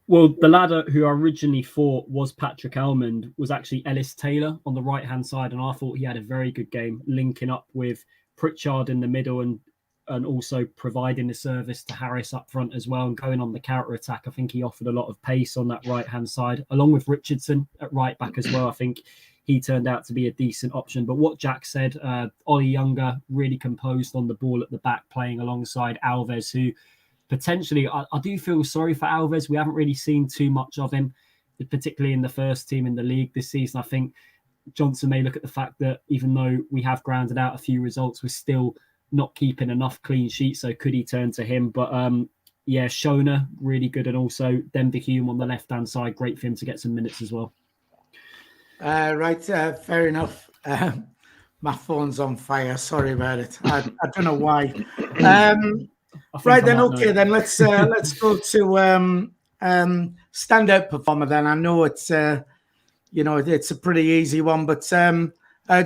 Well, the lad who I originally thought was Patrick Almond was actually Ellis Taylor on the right-hand side, and I thought he had a very good game, linking up with Pritchard in the middle and also providing the service to Harris up front as well and going on the counter-attack. I think he offered a lot of pace on that right-hand side, along with Richardson at right-back as well. I think he turned out to be a decent option. But what Jack said, Ollie Younger really composed on the ball at the back, playing alongside Alves, who potentially, I do feel sorry for Alves. We haven't really seen too much of him, particularly in the first team in the league this season. I think Johnson may look at the fact that even though we have grounded out a few results, we're still not keeping enough clean sheets. So could he turn to him? But Shona, really good. And also Denver Hume on the left-hand side. Great for him to get some minutes as well. Fair enough. My phone's on fire. Sorry about it. I don't know why. Then let's go to standout performer. Then I know it's it's a pretty easy one, but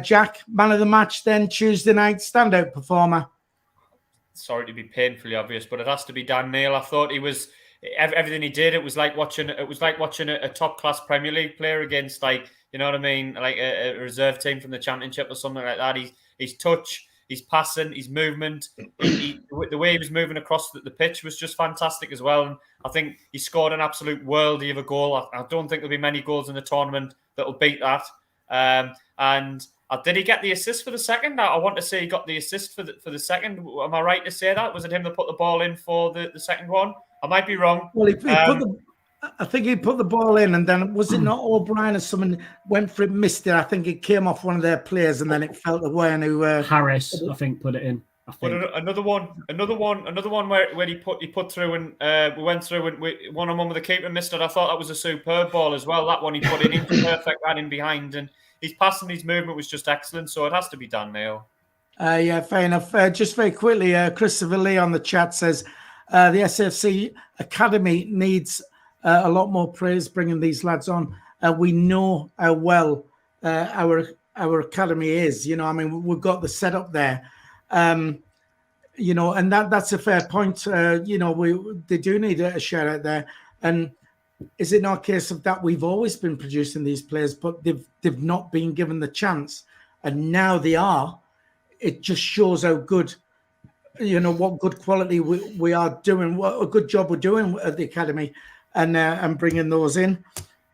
Jack, man of the match. Then Tuesday night standout performer. Sorry to be painfully obvious, but it has to be Dan Neil. I thought he was everything he did. It was like watching a top class Premier League player against you know what I mean, like a reserve team from the Championship or something like that. His touch, his passing, his movement, the way he was moving across the pitch was just fantastic as well. And I think he scored an absolute worldie of a goal. I don't think there'll be many goals in the tournament that will beat that. And did he get the assist for the second? I want to say he got the assist for the second. Am I right to say that? Was it him that put the ball in for the second one? I might be wrong. Well, I think he put the ball in, and then was it not O'Brien or someone went for it, missed it? I think it came off one of their players, and then it felt away. And Harris, I think, put it in. But another one where he put through, and we went through, and one-on-one with the keeper missed it. I thought that was a superb ball as well. That one he put in perfect, ran in behind, and his passing, his movement was just excellent. So it has to be Dan Neil. Yeah, fair enough. Just very quickly, Christopher Lee on the chat says the SAFC Academy needs a lot more praise bringing these lads on. We know how well our academy is. You know, I mean, we've got the setup there. You know, and that's a fair point. You know, they do need a shout out there. And is it not a case of that we've always been producing these players, but they've not been given the chance, and now they are? It just shows how good, you know, what good quality we are doing, what a good job we're doing at the academy, and bringing those in.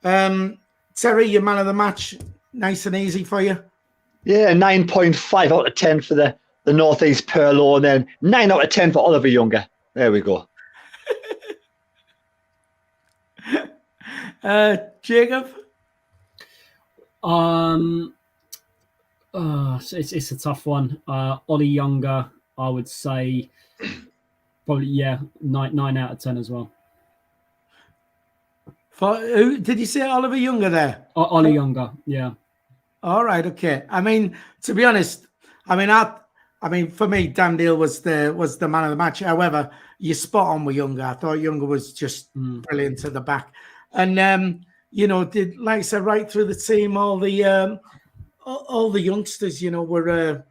Terry, your man of the match, nice and easy for you. Yeah, 9.5 out of 10 for the Northeast Perlo, and then 9 out of 10 for Oliver Younger. There we go. Jacob? It's a tough one. Ollie Younger, I would say, probably 9 out of 10 as well. For who did you say? Oliver Younger there? Ollie Younger, yeah. All right, okay. I mean, to be honest, I mean, for me, Dan Deal was the man of the match. However, you're spot on with Younger. I thought Younger was just brilliant at the back, and you know, did, like I said, right through the team, all the youngsters, you know, were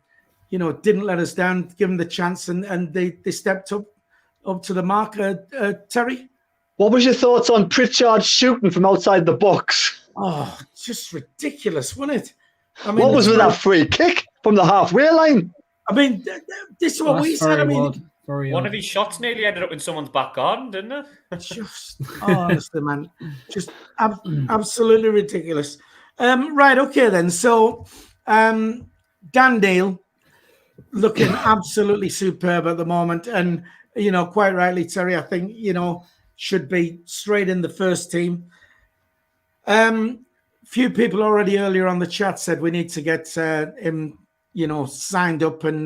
you know, didn't let us down, give them the chance, and they stepped up to the mark. Terry, what was your thoughts on Pritchard shooting from outside the box? Oh, just ridiculous, wasn't it? I mean, what was with that free kick from the halfway line? I mean, this is what we said. I mean, one of his shots nearly ended up in someone's back garden, didn't it? Just honestly, man, just absolutely ridiculous. Right, okay then. So, Dan Dale looking absolutely superb at the moment, and you know, quite rightly, Terry, I think, you know, should be straight in the first team. Few people already earlier on the chat said we need to get him, you know, signed up and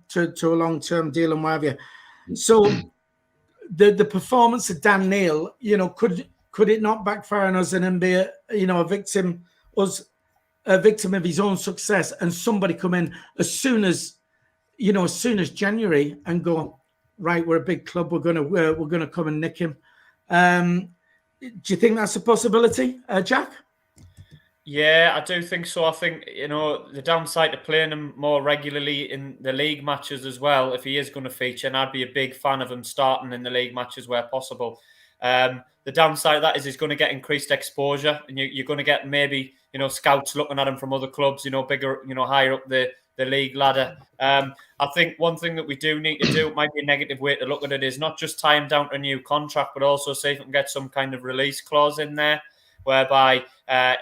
to a long-term deal and what have you. So the performance of Dan Neil, you know, could it not backfire on us and be a victim of his own success, and somebody come in as soon as January and go, right, we're a big club, we're gonna come and nick him. Do you think that's a possibility, Jack? Yeah, I do think so. I think, you know, the downside to playing him more regularly in the league matches as well, if he is going to feature, and I'd be a big fan of him starting in the league matches where possible. The downside of that is he's going to get increased exposure, and you're going to get maybe, you know, scouts looking at him from other clubs, you know, bigger, you know, higher up the league ladder. I think one thing that we do need to do, it might be a negative way to look at it, is not just tie him down to a new contract, but also see if we can get some kind of release clause in there, whereby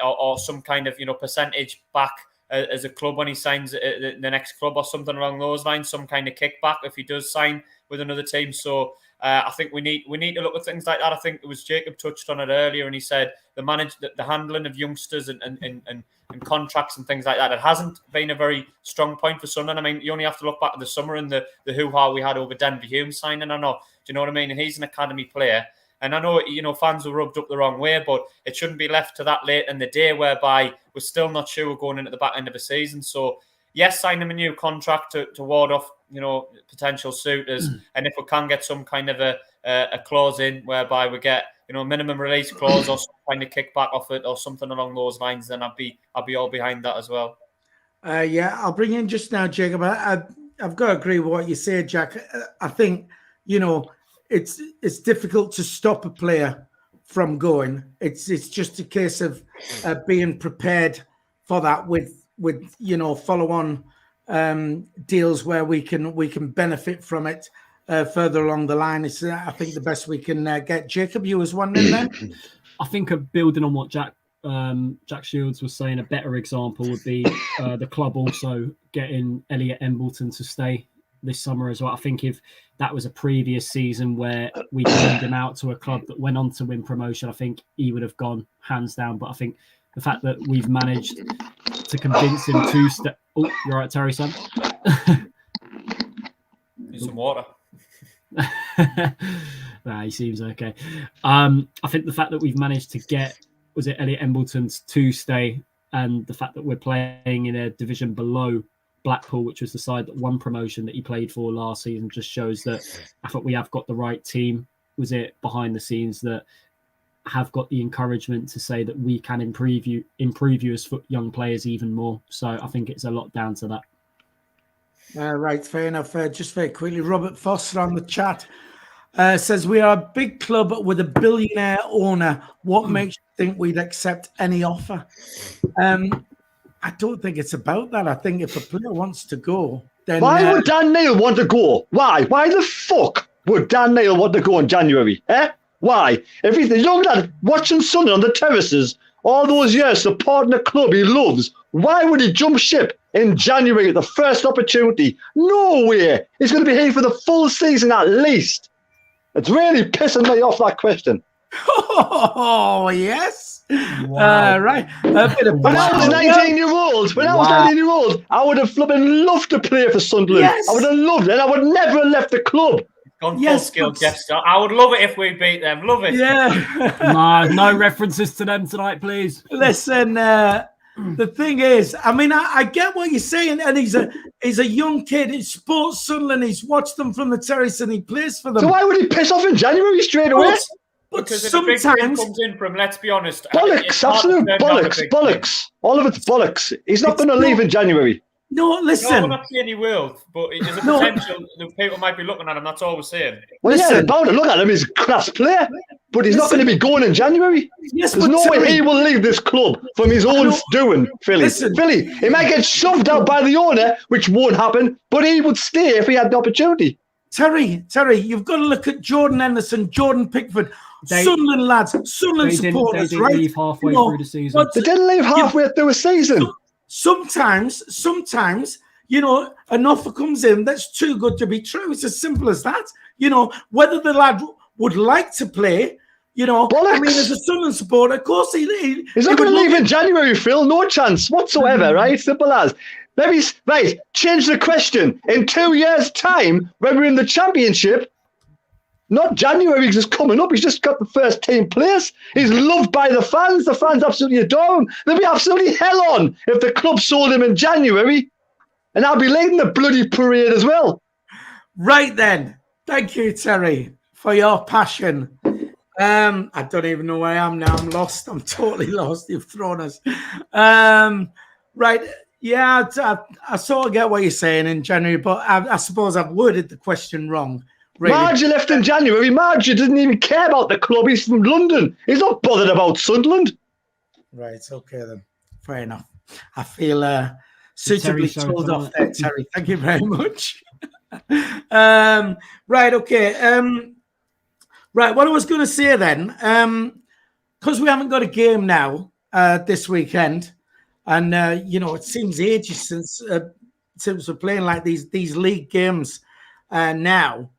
or some kind of, you know, percentage back as a club when he signs the next club or something along those lines, some kind of kickback if he does sign with another team. So I think we need to look at things like that. I think it was Jacob touched on it earlier, and he said the handling of youngsters and contracts and things like that. It hasn't been a very strong point for Sunderland. I mean, you only have to look back at the summer and the hoo-ha we had over Denver Hume signing. I know, do you know what I mean? And he's an academy player. And I know, you know, fans were rubbed up the wrong way, but it shouldn't be left to that late in the day whereby we're still not sure we're going into the back end of the season. So, yes, sign him a new contract to ward off, you know, potential suitors. And if we can get some kind of a clause in whereby we get, you know, a minimum release clause or some kind of kickback off it or something along those lines, then I'd be all behind that as well. Yeah, I'll bring in just now, Jacob. I've got to agree with what you say, Jack. I think, you know, it's difficult to stop a player from going. It's just a case of being prepared for that with you know, follow on deals where we can benefit from it further along the line. It's I think the best we can get. Jacob, you was one in there. I think building on what Jack Shields was saying, a better example would be the club also getting Elliot Embleton to stay this summer as well. I think if that was a previous season where we loaned him out to a club that went on to win promotion, I think he would have gone hands down. But I think the fact that we've managed to convince him to step. Oh, you're right, Terry, son. Need some water. Nah, he seems okay. I think the fact that we've managed to get, was it Elliot Embleton's to stay, and the fact that we're playing in a division below Blackpool, which was the side that won promotion that he played for last season, just shows that I thought we have got the right team. Was it behind the scenes that have got the encouragement to say that we can improve you as young players even more. So I think it's a lot down to that. Right, fair enough. Just very quickly, Robert Foster on the chat says, we are a big club with a billionaire owner. What makes you think we'd accept any offer? I don't think it's about that. I think if a player wants to go, then... Why would Dan Neil want to go? Why? Why the fuck would Dan Neil want to go in January? Why? If he's the young lad watching Sunderland on the terraces all those years supporting a club he loves, why would he jump ship in January at the first opportunity? No way. He's going to be here for the full season at least. It's really pissing me off, that question. Oh, yes. Wow. Right. When I was 19 years old, I would have flipping loved to play for Sunderland. Yes. I would have loved it. I would never have left the club. Gone full skill, Jeff. I would love it if we beat them. Love it. Yeah. No references to them tonight, please. Listen, the thing is, I mean, I get what you're saying, and he's a young kid. He supports Sunderland. He's watched them from the terrace, and he plays for them. So why would he piss off in January straight away? But Because if sometimes a big win comes in from, let's be honest, bollocks, absolute bollocks. All of it's bollocks. He's not going to leave in January. No, listen. No, we're not saying he will, but there's a potential that people might be looking at him. That's all we're saying. Well, yeah, about to look at him. He's a class player, but he's not going to be going in January. Yes, There's no way he will leave this club from his own doing, Philly. Listen. Philly, he might get shoved out by the owner, which won't happen, but he would stay if he had the opportunity. Terry, you've got to look at Jordan Henderson, Jordan Pickford, Sunderland lads, Sunderland supporters, right? Leave halfway through the season. They didn't leave halfway through a season. Sometimes, an offer comes in that's too good to be true. It's as simple as that. Whether the lad would like to play, Bollocks. I mean, as a Sunderland supporter, of course he's not going to leave in January, Phil. No chance whatsoever, right? Simple as. Maybe, right, change the question. In 2 years' time, when we're in the Championship, not January, because it's coming up. He's just got the first team place. He's loved by the fans. The fans absolutely adore him. They'll be absolutely hell on if the club sold him in January. And I'll be leading the bloody parade as well. Right then. Thank you, Terry, for your passion. I don't even know where I am now. I'm lost. I'm totally lost. You've thrown us. Right. Yeah, I sort of get what you're saying in January, but I suppose I've worded the question wrong. Really. Margie left in January. Margie doesn't even care about the club. He's from London. He's not bothered about Sunderland. Right, okay then. Fair enough. I feel suitably told off there, Terry. Thank you very much. Right, okay. Right, what I was going to say then, because we haven't got a game now this weekend, and it seems ages since we're playing like these league games now.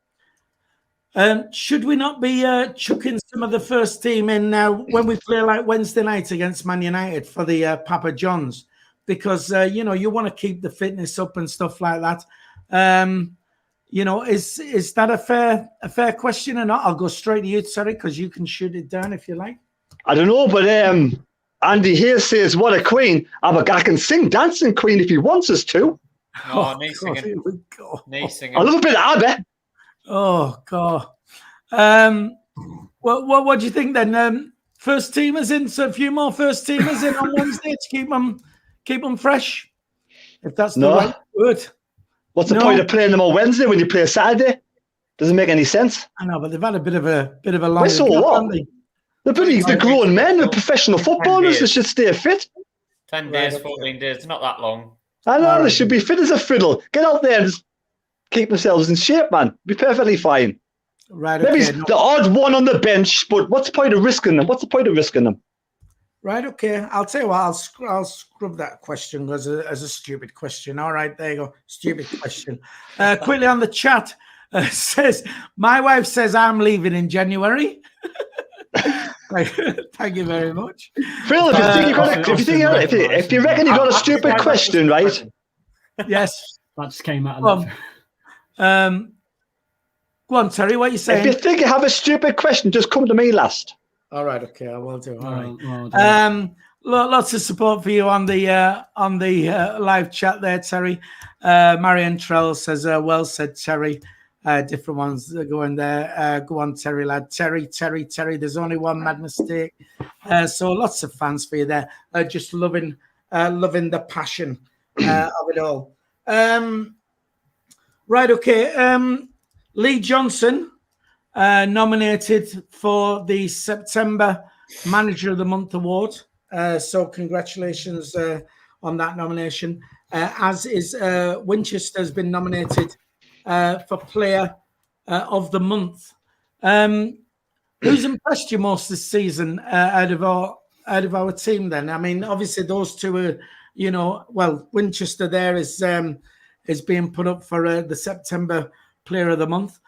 Should we not be chucking some of the first team in now when we play like Wednesday night against Man United for the Papa John's? Because you want to keep the fitness up and stuff like that. Is that a fair question or not? I'll go straight to you, sorry, because you can shoot it down if you like. I don't know, but Andy here says, "What a queen! I can sing Dancing Queen if he wants us to." Oh, nice singing. Here we go. Nice singing. I love a bit of ABBA. Oh God. What do you think then? First teamers in, so a few more first teamers in on Wednesday to keep them fresh. If that's the right word. What's the point of playing them on Wednesday when you play Saturday? Doesn't make any sense. I know, but they've had a bit of a long. So what? They're grown men. They're professional footballers. They should stay fit. 10 days, 14 days. It's not that long. I know. They should be fit as a fiddle. Get out there and just keep themselves in shape, man. Be perfectly fine. Right. Maybe it's the odd one on the bench, but what's the point of risking them? Right, okay. I'll tell you what, I'll scrub that question as a stupid question. All right, there you go. Stupid question. Quickly on the chat, says, my wife says I'm leaving in January. Thank you very much. Phil, if you reckon you got a stupid question, right? Yes. That just came out of Go on, Terry, what are you saying? If you think you have a stupid question, just come to me last. All right, okay, I will do. All right. Lots of support for you on the live chat there, Terry. Marion Trell says, well said, Terry. Different ones going there. Go on, Terry, lad. Terry. There's only one mad mistake. So lots of fans for you there. Just loving the passion of it all. Right, okay. Lee Johnson nominated for the September Manager of the Month award. So congratulations on that nomination. As is Winchester's been nominated for Player of the Month. Who's impressed you most this season out of our team? Then, I mean, obviously those two are, Winchester there is being put up for the September Player of the Month.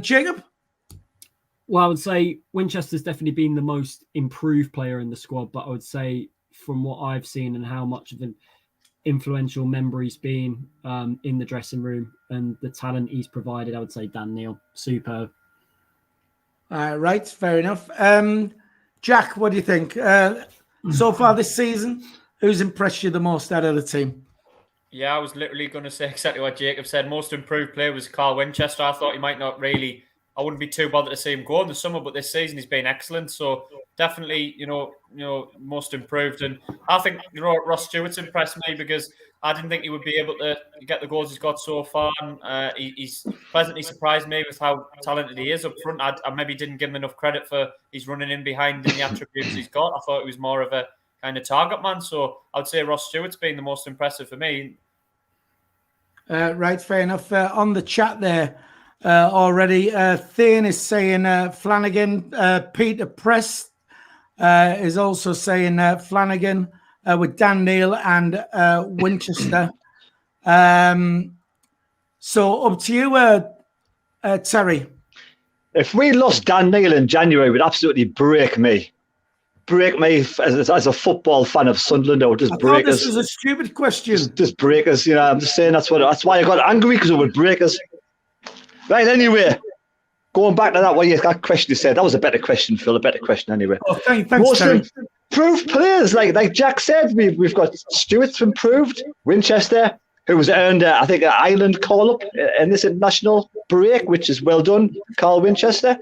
Jacob? Well, I would say Winchester's definitely been the most improved player in the squad, but I would say from what I've seen and how much of an influential member he's been in the dressing room and the talent he's provided, I would say Dan Neil, superb. Right, fair enough. Jack, what do you think? So far this season, who's impressed you the most out of the team? Yeah, I was literally going to say exactly what Jacob said. Most improved player was Carl Winchester. I thought he might not really... I wouldn't be too bothered to see him go in the summer, but this season he's been excellent. So definitely, most improved. And I think Ross Stewart's impressed me because I didn't think he would be able to get the goals he's got so far. And, he's pleasantly surprised me with how talented he is up front. I maybe didn't give him enough credit for his running in behind and the attributes he's got. I thought he was more of a kind of target man. So I would say Ross Stewart's been the most impressive for me. Right, fair enough. On the chat there, already. Thane is saying Flanagan. Peter Press is also saying Flanagan with Dan Neil and Winchester. So up to you, Terry. If we lost Dan Neil in January, it would absolutely break me. As a football fan of Sunderland. It would just break us. This was a stupid question. Just break us. I'm just saying that's why I got angry, because it would break us. Right, anyway, going back to that question you said, that was a better question, Phil, a better question anyway. Oh, thanks, most Terry. improved players, like Jack said, we've got Stewart's improved, Winchester, who was earned, I think, an Ireland call-up in this international break, which is well done, Carl Winchester.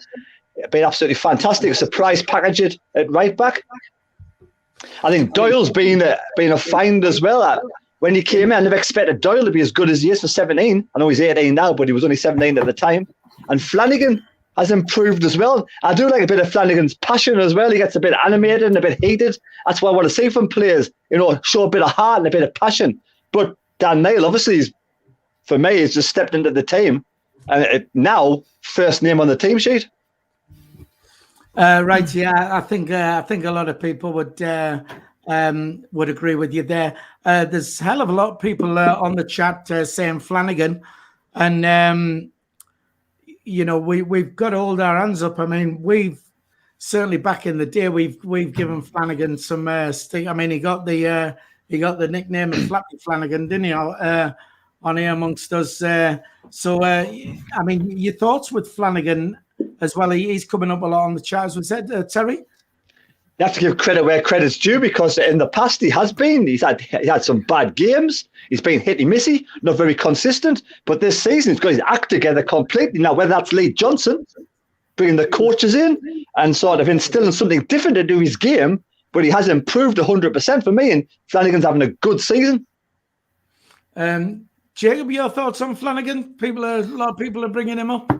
Been absolutely fantastic, a surprise package at right back. I think Doyle's been a find as well. When he came in, I never expected Doyle to be as good as he is for 17. I know he's 18 now, but he was only 17 at the time. And Flanagan has improved as well. I do like a bit of Flanagan's passion as well. He gets a bit animated and a bit heated. That's what I want to see from players, show a bit of heart and a bit of passion. But Dan Neil, obviously, for me, has just stepped into the team. And now, first name on the team sheet. Right, yeah, I think a lot of people would agree with you there. There's a hell of a lot of people on the chat saying Flanagan, and we've got to hold our hands up. I mean, we've certainly back in the day we've given Flanagan some stick. I mean, he got the nickname of Flappy Flanagan, didn't he? On here amongst us. So I mean, your thoughts with Flanagan as well? He's coming up a lot on the chat, as we said, Terry. You have to give credit where credit's due, because in the past he had some bad games. He's been hit-y-missy, not very consistent. But this season he's got his act together completely. Now, whether that's Lee Johnson bringing the coaches in and sort of instilling something different into his game, but he has improved 100% for me, and Flanagan's having a good season. Jacob, your thoughts on Flanagan? A lot of people are bringing him up.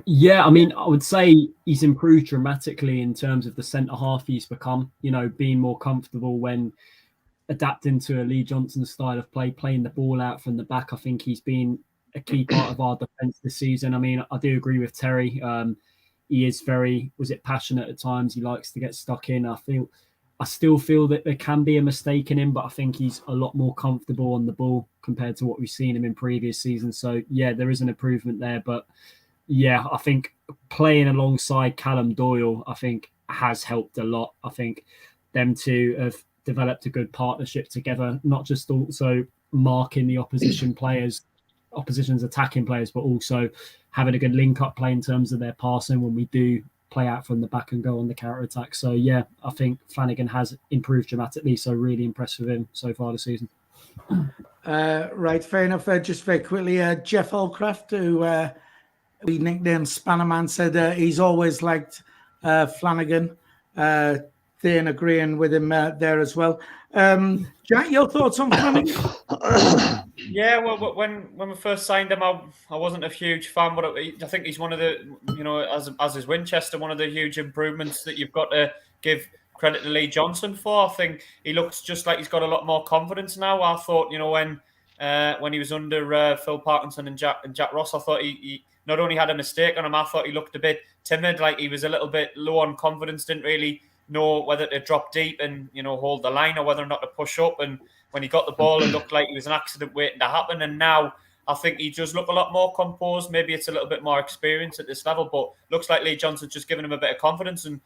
Yeah, I mean, I would say he's improved dramatically in terms of the centre-half he's become, being more comfortable when adapting to a Lee Johnson style of play, playing the ball out from the back. I think he's been a key part of our defence this season. I mean, I do agree with Terry. He is very, passionate at times. He likes to get stuck in. I I still feel that there can be a mistake in him, but I think he's a lot more comfortable on the ball compared to what we've seen him in previous seasons. So, yeah, there is an improvement there. But, yeah, I think playing alongside Callum Doyle, I think, has helped a lot. I think them two have developed a good partnership together, not just also marking the opposition's attacking players, but also having a good link-up play in terms of their passing when we do play out from the back and go on the counter-attack. So, yeah, I think Flanagan has improved dramatically, so really impressed with him so far this season. Right, fair enough. Just very quickly, Jeff Allcraft, who we nicknamed Spannerman, said he's always liked Flanagan. Thane agreeing with him there as well. Jack, your thoughts on Flanagan? Yeah, well, when we first signed him, I wasn't a huge fan, but I think he's one of the, as is Winchester, one of the huge improvements that you've got to give credit to Lee Johnson for. I think he looks just like he's got a lot more confidence now. I thought, when he was under Phil Parkinson and Jack Ross, I thought he not only had a mistake on him, I thought he looked a bit timid, like he was a little bit low on confidence, didn't really know whether to drop deep and hold the line or whether or not to push up. And when he got the ball, it looked like he was an accident waiting to happen. And now I think he does look a lot more composed. Maybe it's a little bit more experience at this level, but looks like Lee Johnson's just giving him a bit of confidence and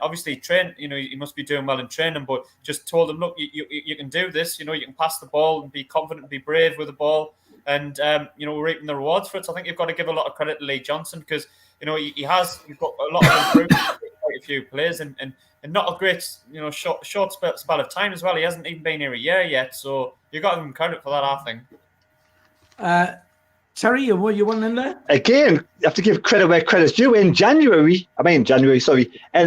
obviously train. He must be doing well in training, but just told him, look, you can do this. You can pass the ball and be confident and be brave with the ball. And we're reaping the rewards for it. So I think you've got to give a lot of credit to Lee Johnson because you've got a lot of improvement, quite a few players, and not a great short spell of time as well. He hasn't even been here a year yet, so you got to give him credit for that, I think. Terry, you want in there? Again, you have to give credit where credit's due. In January, and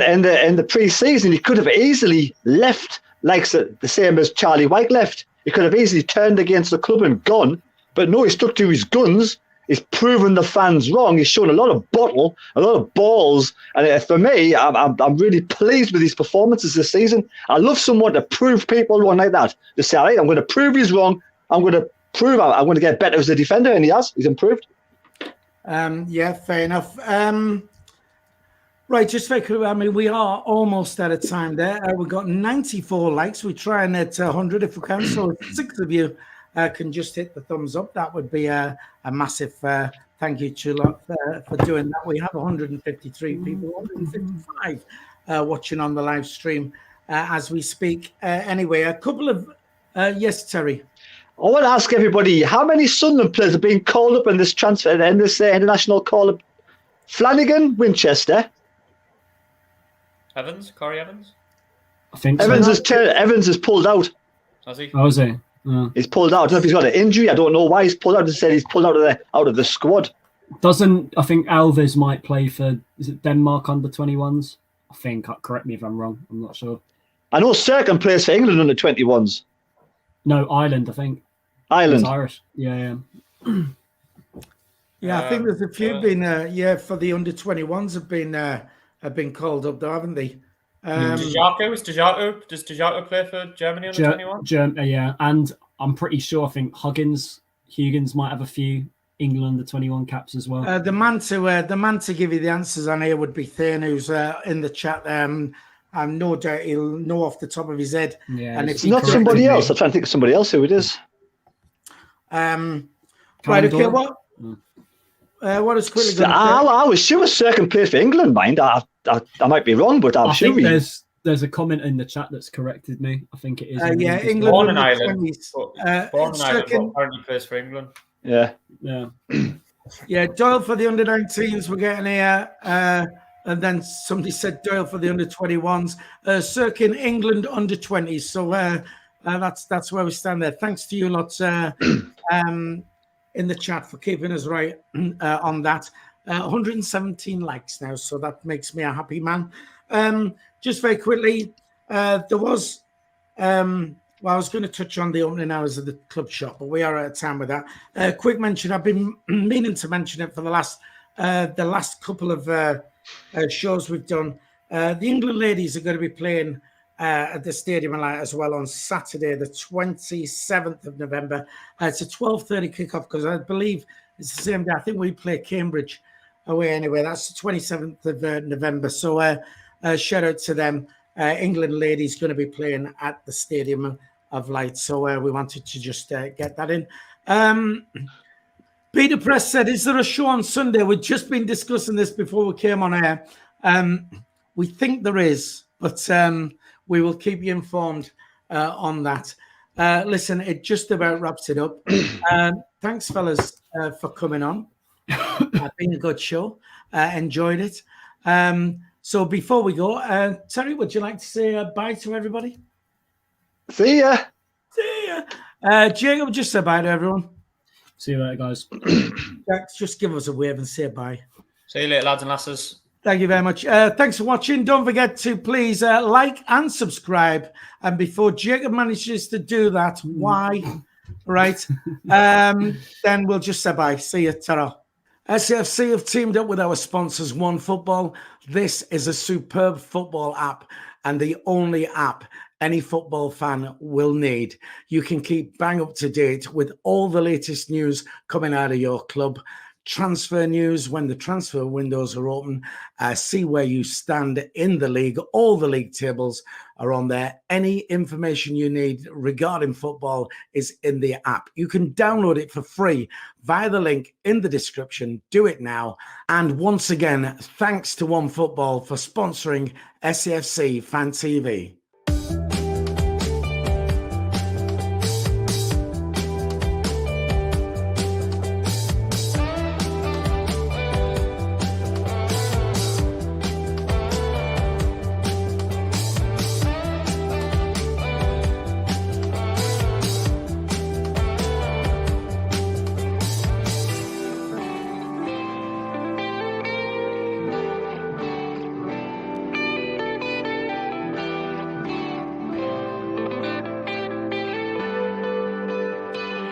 in the pre-season, he could have easily left, like the same as Charlie White left. He could have easily turned against the club and gone. But no, he stuck to his guns. He's proven the fans wrong. He's shown a lot of bottle, a lot of balls. And for me, I'm really pleased with his performances this season. I love someone to prove people wrong like that. To say, all right, I'm going to prove he's wrong. I'm going to get better as a defender. And he has. He's improved. Yeah, fair enough. Right, just very quickly, we are almost out of time there. We've got 94 likes. We're trying at 100 if we can. So if 6 of you can just hit the thumbs up, that would be a massive thank you to lot for doing that. We have 153 people, 155 watching on the live stream as we speak. Anyway, a couple of yes, Terry. I want to ask everybody, how many Sunderland players have been called up in this transfer, in this international call-up? Flanagan, Winchester. Corey Evans? I think Evans so. Evans is pulled out. Has he? Oh, is he? Yeah. He's pulled out. I don't know if he's got an injury. I don't know why he's pulled out. They said he's pulled out of the squad. I think Alves might play for, is it Denmark under 21s? I think, correct me if I'm wrong. I'm not sure. I know Serkin plays for England under 21s. No, Ireland, I think. Ireland. It's Irish. Yeah. Yeah, I think there's a few been, for the under 21s have been called up though, haven't they? Does Dejato play for Germany under 21? Yeah, and I'm pretty sure, I think Huggins might have a few England under 21 caps as well. The man to give you the answers on here would be Thane, who's in the chat. I'm no doubt he'll know off the top of his head. Yeah, and it's not somebody else. I'm trying to think of somebody else who it is. Right, okay, what is quickly going to I was sure Serkin played for England, mind. I might be wrong, but I'm sure there's a comment in the chat that's corrected me. I think it is. England. Born in Ireland. Born in Ireland, but apparently plays for England. Yeah. Yeah, Doyle for the under 19s. We're getting here. And then somebody said Doyle for the under 21s. Serkin, England under 20s. So that's where we stand there. Thanks to you lots in the chat for keeping us right on that. 117 likes now, so that makes me a happy man. Just very quickly, there was I was going to touch on the opening hours of the club shop, but we are out of time with that. Quick mention, I've been meaning to mention it for the last couple of shows we've done. The England ladies are going to be playing at the Stadium as well on Saturday, the 27th of November. It's a 12:30 kickoff because I believe it's the same day. I think we play Cambridge away anyway. That's the 27th of November. So shout out to them. England ladies going to be playing at the Stadium of Light. So we wanted to just get that in. Peter Press said, is there a show on Sunday? We've just been discussing this before we came on air. We think there is, but we will keep you informed on that. Listen, it just about wraps it up. Thanks, fellas, for coming on. Been a good show. Enjoyed it. So before we go, Terry, would you like to say bye to everybody? See ya. See ya. Jacob, just say bye to everyone. See you later, guys. Jack, just give us a wave and say bye. See you later, lads and lasses. Thank you very much. Thanks for watching. Don't forget to please like and subscribe. And before Jacob manages to do that, why? Right. Then we'll just say bye. See you. Ta-ra. SAFC have teamed up with our sponsors, OneFootball. This is a superb football app and the only app any football fan will need. You can keep bang up to date with all the latest news coming out of your club. Transfer news when the transfer windows are open. See where you stand in the league. All the league tables are on there. Any information you need regarding football is in the app. You can download it for free via the link in the description. Do it now. And once again, thanks to OneFootball for sponsoring SAFC Fan TV.